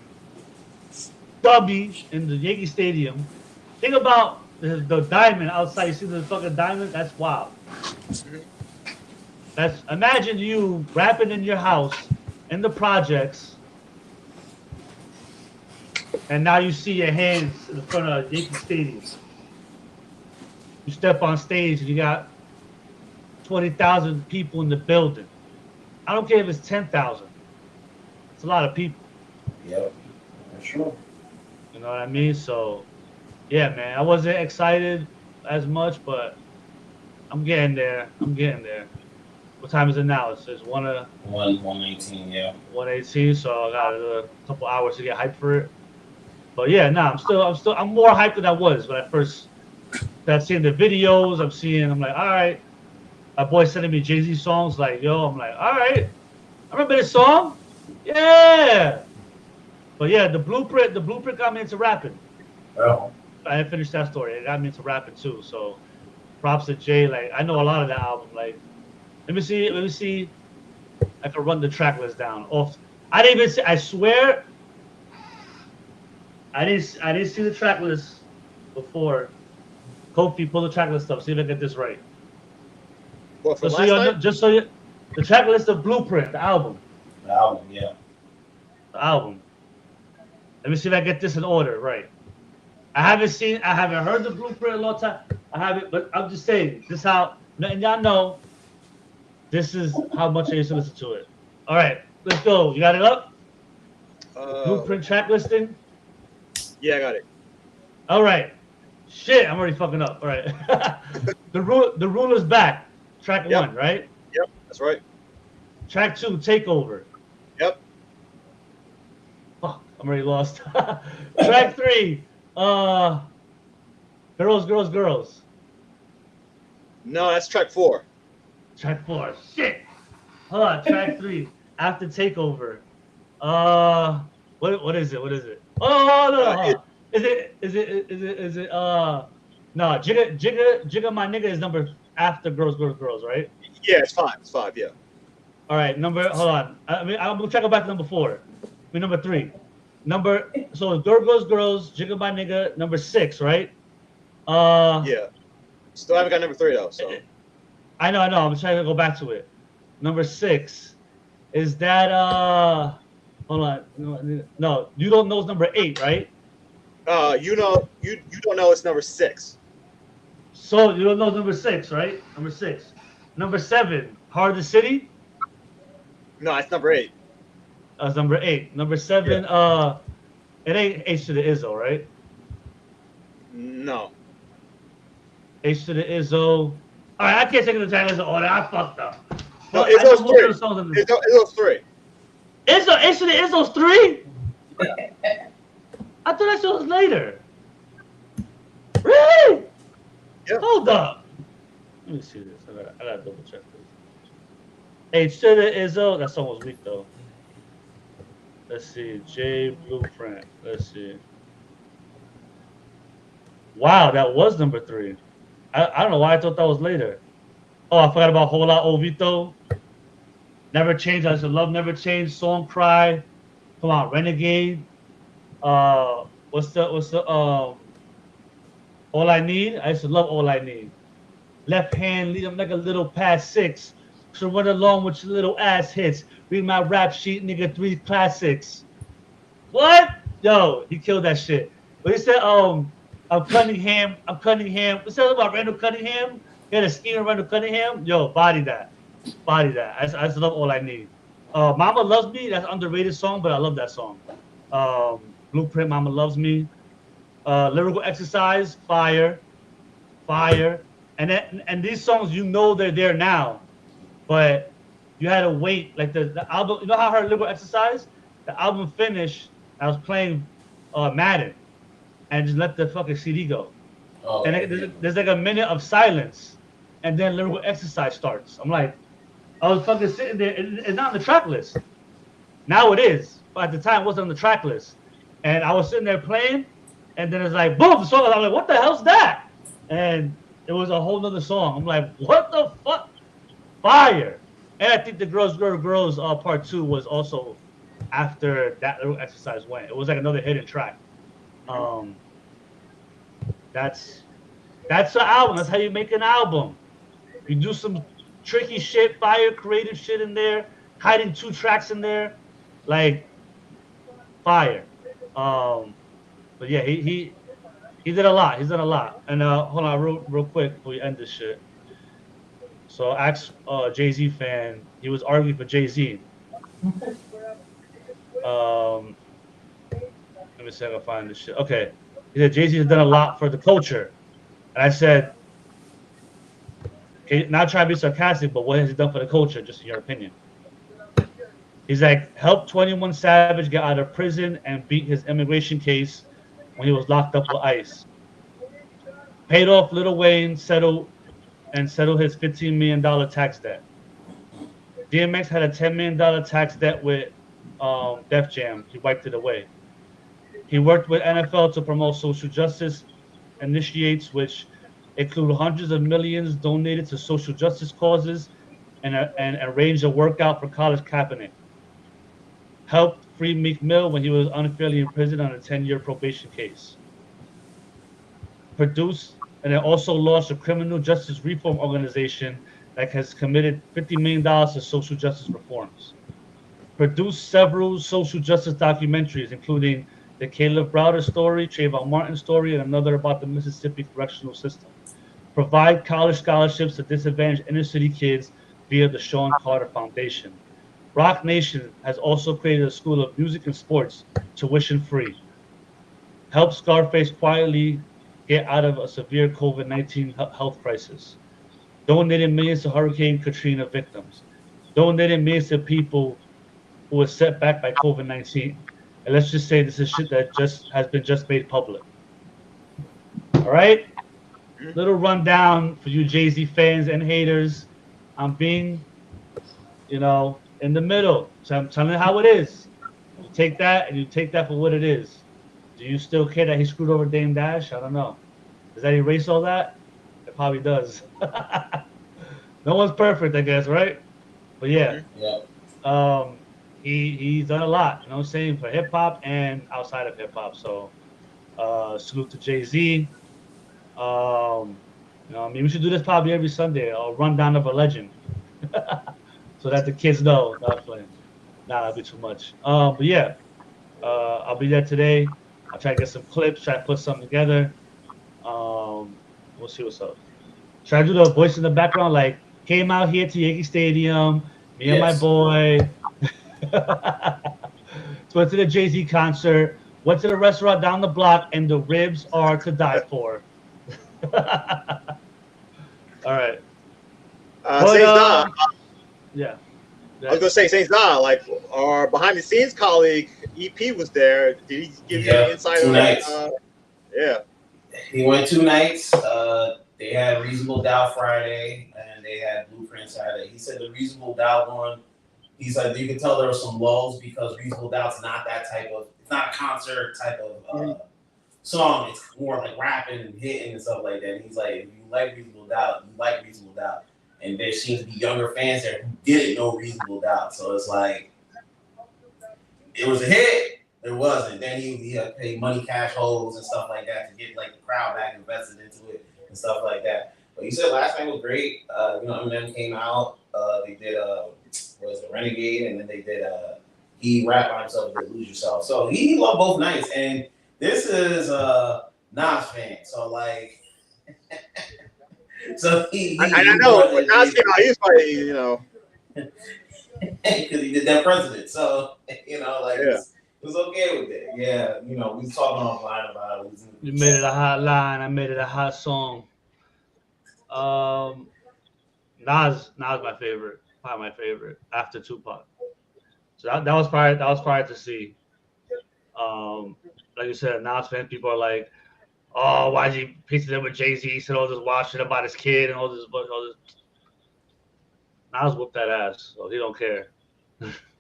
Tobey in the Yankee Stadium. Think about the diamond outside. You see the fucking diamond? That's wild. Imagine you rapping in your house in the projects. And now you see your hands in front of Yankee Stadium. You step on stage and you got 20,000 people in the building. I don't care if it's 10,000. It's a lot of people. Yep, for sure. You know what I mean? So, yeah, man, I wasn't excited as much, but I'm getting there. What time is it now? It says 1:18, yeah. 1:18, so I got a couple hours to get hyped for it. But yeah, I'm more hyped than I was when I first started seeing the videos. I'm like, all right. My boy sending me Jay-Z songs, like, yo, I'm like, all right. I remember this song. Yeah. But yeah, the blueprint got me into rapping. Oh. I didn't finish that story. It got me into rapping too. So props to Jay. Like, I know a lot of that album. Like, let me see. I can run the track list down. I didn't even see, I swear I didn't see the track list before. Kofi, pull the track list up. See if I get this right. What, from The track list of Blueprint, the album. The album, yeah. The album. Let me see if I get this in order, right. I haven't heard the Blueprint in a long time. I haven't, but I'm just saying, this how, and y'all know, this is how much I used to listen to it. All right, let's go. You got it up? Blueprint track listing? Yeah, I got it. All right. Shit, I'm already fucking up. All right. The ruler's back. Track 1, right? Yep, that's right. Track 2, Takeover. Yep. Fuck, I'm already lost. Track 3, Girls. No, that's track 4. Track 4. Shit. Hold on. Track 3. After Takeover. What is it? What is it? Oh no, hold on. Is it no, Jigga my nigga is number after girls, right? Yeah, it's 5. It's 5. Yeah. All right, hold on. I'm gonna check it back to number 4. I mean number 3. So girls, Jigga my nigga, number 6, right? Yeah. Still haven't got number 3 though. So I know. I'm trying to go back to it. Number 6 is that hold on. No, you don't know it's number 8, right? you don't know it's number 6. So you don't know number 6, right? Number 6. Number 7, Heart of the City. No, it's number 8. That's number 8. Number 7, it ain't H to the Izzo, right? No. H to the Izzo. All right, I can't take the titles in order. I fucked up. No, Well, Izzo's 3. Izzo's 3. H to the Izzo's 3? I thought that shit was later. Really? Yeah. Hold up. Let me see this. I gotta double check this. H to the Izzo. That song was weak though. Let's see. J Blueprint. Let's see. Wow, that was number 3. I don't know why I thought that was later. Oh, I forgot about Hola Ovito. Never Change. I Should Love Never Change. Song Cry. Come on, Renegade. What's the All I Need? I used to love All I Need. Left hand, lead them like a little past 6. So run along with your little ass hits. Read my rap sheet, nigga, 3 classics. What? Yo, he killed that shit. But he said, I'm Cunningham. What's that about Randall Cunningham? He had a scheme of Randall Cunningham. Yo, body that. I just love All I Need. Mama Loves Me, that's an underrated song, but I love that song. Blueprint, Mama Loves Me. Lyrical Exercise, Fire. And these songs, you know they're there now, but you had to wait. Like the album, you know how I heard Lyrical Exercise? The album finished, I was playing Madden, and just let the fucking CD go. Oh, And there's like a minute of silence, and then Lyrical Exercise starts. I'm like, I was fucking sitting there. It's not on the track list. Now it is, but at the time it wasn't on the track list. And I was sitting there playing, and then it's like, boom, the song. I'm like, what the hell's that? And it was a whole nother song. I'm like, what the fuck? Fire. And I think the Girls Part 2 was also after that Lyrical Exercise went. It was like another hidden track. That's an album. That's how you make an album. You do some tricky shit, fire, creative shit in there, hiding 2 tracks in there, like fire. But yeah, he did a lot. He's done a lot. And hold on, real quick before we end this shit. So ask Jay-Z fan. He was arguing for Jay-Z. Let me see if I can find this shit. Okay. He said Jay-Z has done a lot for the culture. And I said, okay, not trying to be sarcastic, but what has he done for the culture, just in your opinion? He's like, helped 21 Savage get out of prison and beat his immigration case when he was locked up with ICE. Paid off Lil Wayne, settled his $15 million tax debt. DMX had a $10 million tax debt with Def Jam. He wiped it away. He worked with NFL to promote social justice initiates, which include hundreds of millions donated to social justice causes and arranged a workout for Colin Kaepernick. Helped free Meek Mill when he was unfairly imprisoned on a 10-year probation case. Produced and then also launched a criminal justice reform organization that has committed $50 million to social justice reforms. Produced several social justice documentaries, including the Caleb Browder story, Trayvon Martin story, and another about the Mississippi correctional system. Provide college scholarships to disadvantaged inner city kids via the Sean Carter Foundation. Rock Nation has also created a school of music and sports, tuition free. Helped Scarface quietly get out of a severe COVID-19 health crisis. Donated millions to Hurricane Katrina victims. Donated millions to people who were set back by COVID-19. And let's just say this is shit that has been made public. All right? Little rundown for you Jay-Z fans and haters. I'm being, in the middle. So I'm telling you how it is. You take that and you take that for what it is. Do you still care that he screwed over Dame Dash? I don't know. Does that erase all that? It probably does. No one's perfect, I guess, right? But yeah, Yeah. he's done a lot. You know what I'm saying, for hip hop and outside of hip hop. So salute to Jay Z. I mean, we should do this probably every Sunday. A rundown of a legend, so that the kids know. Not playing. Nah, that'd be too much. But yeah, I'll be there today. I'll try to get some clips. Try to put something together. We'll see what's up. Should I do the voice in the background? Like, came out here to Yankee Stadium. Me and my Yes. boy. So went to the Jay Z concert. Went to the restaurant down the block, and the ribs are to die for. All right. But, Saints Nah, yeah. I was gonna say Saints Nah, like our behind the scenes colleague EP was there. Did he give you any insight 2 on nights. Yeah. He went 2 nights. They had Reasonable Doubt Friday and they had Blueprint Saturday. He said the Reasonable Doubt one, he said you can tell there were some lulls because Reasonable Doubt's not that type of, it's not a concert type of song. It's more like rapping and hitting and stuff like that. And he's like, if you like Reasonable Doubt, you like Reasonable Doubt. And there seems to be younger fans there who didn't know Reasonable Doubt. So it's like, it was a hit. It wasn't. Then he had to pay money cash holds and stuff like that to get like the crowd back invested into it and stuff like that. But he said last night was great. Eminem came out. They did what was it, Renegade, and then they did he rapped by himself and did Lose Yourself. So he loved both nights. And this is Nas fan. So like so he I know, but Nas came out, he was probably, because he did that president. So it was okay with it. Yeah, we was talking offline about it. You made it a hot line. I made it a hot song. Nas my favorite. Probably my favorite after Tupac. So that was fire to see. Like you said, Nas fan people are like, oh, why'd you piece it up with Jay-Z? He said all this wild shit about his kid and all this. Nas whooped that ass, so he don't care.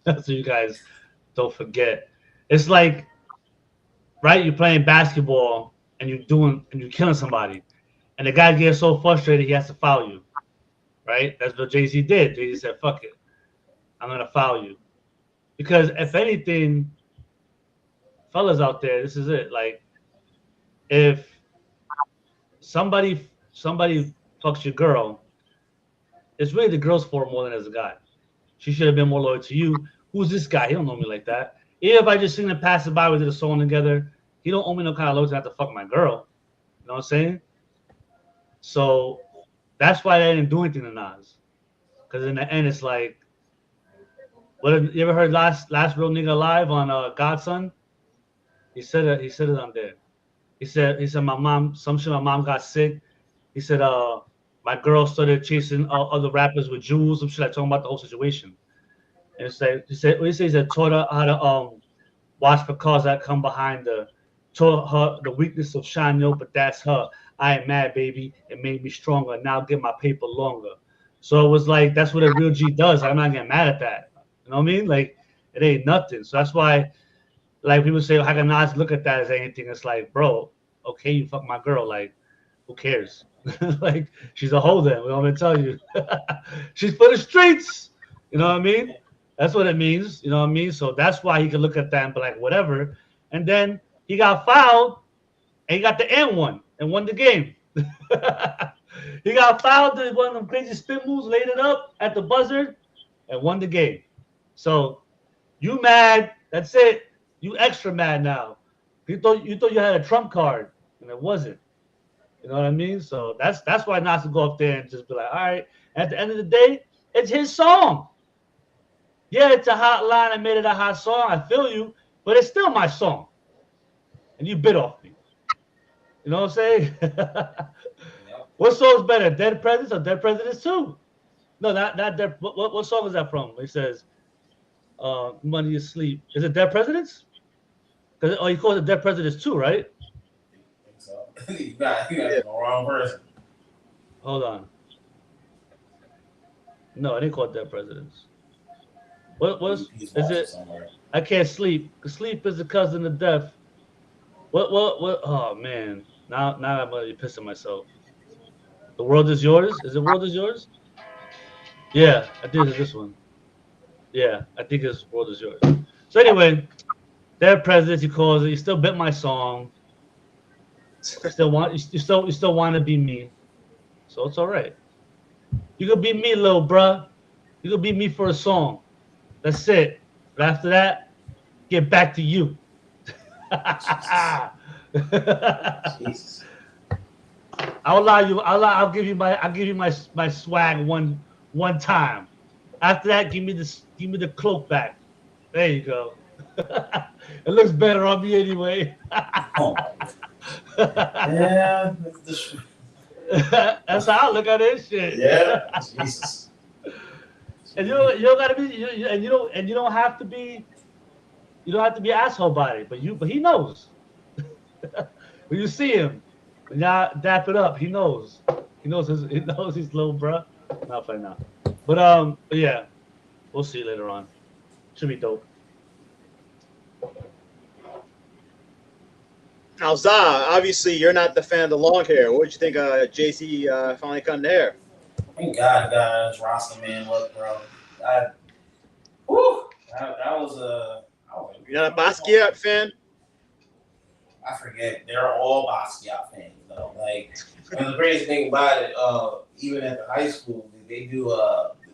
So you guys don't forget. It's like, right? You're playing basketball and you're killing somebody, and the guy gets so frustrated he has to foul you, right? That's what Jay-Z did. Jay-Z said, "Fuck it, I'm gonna foul you," because if anything, fellas out there, this is it. Like, if somebody fucks your girl, it's really the girl's fault more than as a guy. She should have been more loyal to you. Who's this guy? He don't know me like that. Even if I just seen him passing by, we did a song together, he don't owe me no kind of loyalty to have to fuck my girl. You know what I'm saying? So that's why they didn't do anything to Nas. Because in the end, it's like, you ever heard last real nigga alive on Godson? He said it on there. He said my mom got sick. He said my girl started chasing other rappers with jewels. Some shit like talking about the whole situation. And it's like he said taught her how to watch for cars that come behind her. Taught her the weakness of shine, but that's her. I ain't mad, baby. It made me stronger. Now get my paper longer. So it was like that's what a real G does. I'm not getting mad at that. You know what I mean? Like it ain't nothing. So that's why, like people say, how can Nas look at that as anything? It's like, bro, okay, you fuck my girl. Like, who cares? Like she's a hoe then. We don't even tell you. She's for the streets. You know what I mean? That's what it means. You know what I mean? So that's why he could look at that and be like, whatever. And then he got fouled and he got the N one and won the game. He got fouled, did one of them crazy spin moves, laid it up at the buzzer, and won the game. So you mad? That's it. You extra mad now. You thought you had a trump card, and it wasn't. You know what I mean? So that's why Nas would go up there and just be like, all right. At the end of the day, it's his song. Yeah, it's a hot line. I made it a hot song. I feel you, but it's still my song. And you bit off me. You know what I'm saying? What song's better, Dead Presidents or Dead Presidents 2? No, not Dead. What song is that from? He says, "Money is Sleep." Is it Dead Presidents? Because he calls it Dead Presidents 2, right? So you got the wrong person. Hold on. No, I didn't call it dead presidents. What was? He's Is watching it? somewhere. I can't sleep. Sleep is the cousin of death. What? Oh man. Now I'm gonna be pissing myself. The world is yours. Is the world is yours? Yeah, I think it's this one. Yeah, I think it's world is yours. So anyway, dead presidents. He calls it. You still bit my song. You still want to be me. So it's all right. You could be me, little bruh. You could be me for a song. That's it. But after that, get back to you. Jesus. I'll allow you. I'll give you my swag one time. After that, give me the cloak back. There you go. It looks better on me anyway. Oh my God. Yeah. That's how I look at this shit. Yeah. Jesus. And you don't gotta be and you don't have to be an asshole about it. But he knows. When you see him, when y'all dap it up, he knows. He knows his little bruh. Not funny now. But yeah, we'll see later on. Should be dope. Now, Za, obviously you're not the fan of the long hair. What did you think of JC finally cutting the hair? Thank God, guys, Rasta man, look, bro. That was a. You're not a Basquiat fan? I forget. They're all Basquiat fans, though. Like, and the crazy thing about it, even at the high school, they do.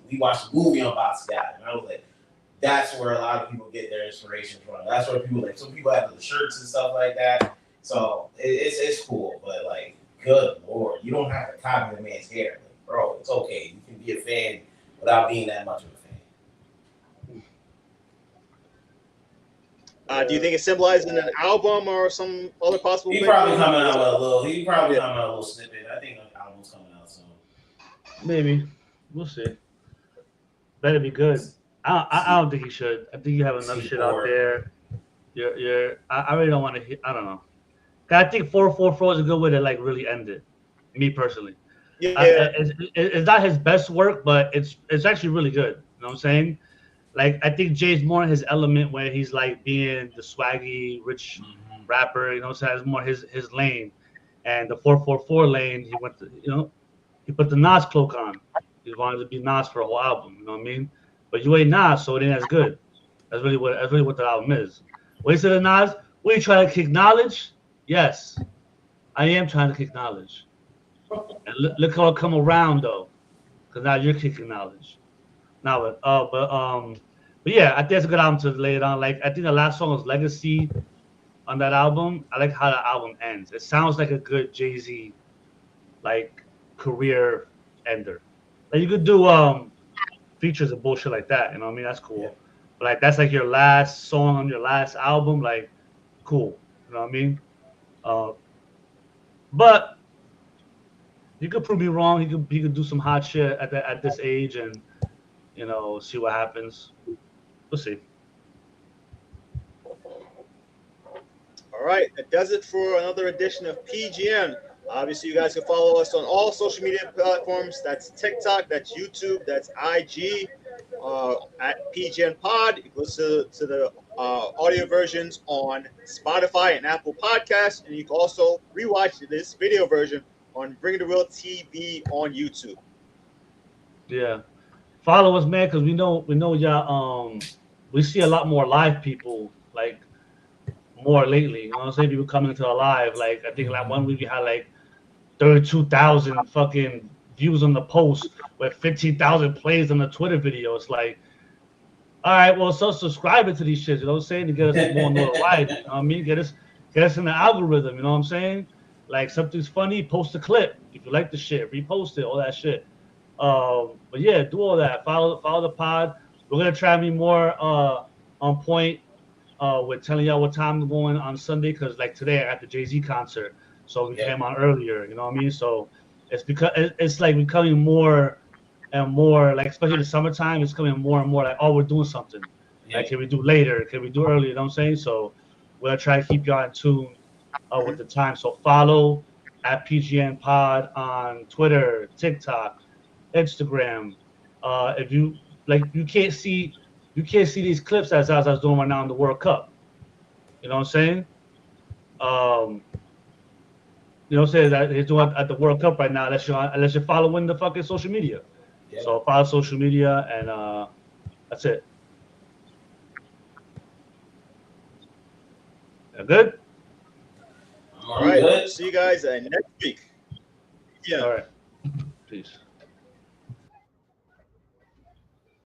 We watched a movie on Basquiat, and I was like, that's where a lot of people get their inspiration from. That's where people like. Some people have the shirts and stuff like that. So it's cool, but like, good Lord, you don't have to copy the man's hair, like, bro. It's okay. You can be a fan without being that much of a fan. Do you think it symbolizes an album or some other possible? He probably coming out with a little. He probably coming out with a little snippet. I think the album's coming out soon. Maybe. We'll see. Better be good. I don't think he should. I think you have enough shit out there. I really don't want to hear. I don't know. I think 444 is a good way to like really end it. Me personally. Yeah. It's not his best work, but it's actually really good. You know what I'm saying? Like I think Jay's more in his element where he's like being the swaggy, rich rapper. You know what I'm saying? It's more his lane. And the 444 lane, he went to, he put the Nas cloak on. He wanted to be Nas for a whole album. You know what I mean? But you ain't Nas, so it ain't as good. That's really what the album is. What he said to Nas? What, you trying to kick knowledge? Yes, I am trying to kick knowledge. And look how it come around though, because now you're kicking knowledge. Now, but yeah, I think it's a good album to lay it on. Like I think the last song was Legacy on that album. I like how the album ends. It sounds like a good Jay-Z like career ender. Like you could do features and bullshit like that. You know what I mean? That's cool. Yeah. But like that's like your last song on your last album. Like cool. You know what I mean? But he could prove me wrong. He could do some hot shit at this age and see what happens. We'll see. All right, that does it for another edition of PGN. Obviously, you guys can follow us on all social media platforms. That's TikTok, that's YouTube, that's IG, at PGN Pod. You can listen to the audio versions on Spotify and Apple Podcasts, and you can also rewatch this video version on Bring the Real TV on YouTube. Yeah, follow us, man, because we know y'all. We see a lot more live people like more lately. You know what I'm saying? People coming into our live. Like I think like one week we had like 32,000 fucking views on the post with 15,000 plays on the Twitter video. It's like, all right, well, so subscribing to these shits, you know what I'm saying, to get us more notoriety. You know what I mean? Get us in the algorithm. You know what I'm saying? Like something's funny, post a clip. If you like the shit, repost it, all that shit. But yeah, do all that. Follow the pod. We're gonna try to be more on point with telling y'all what time we're going on Sunday, because like today I got the Jay-Z concert, so we came on earlier. You know what I mean? So it's because it's like becoming more and more, like especially the summertime, it's coming more and more like, oh, we're doing something. Yeah. Like, can we do later? Can we do earlier? You know what I'm saying? So we're gonna try to keep y'all in tune with the time. So follow at PGN Pod on Twitter, TikTok, Instagram. If you like, you can't see these clips as I was doing right now in the World Cup. You know what I'm saying? You know what I'm saying? That he's doing at the World Cup right now. Unless you're following the fucking social media. Yeah. So follow social media, and that's it. Yeah, good. All right. Good. See you guys next week. Yeah. All right. Peace.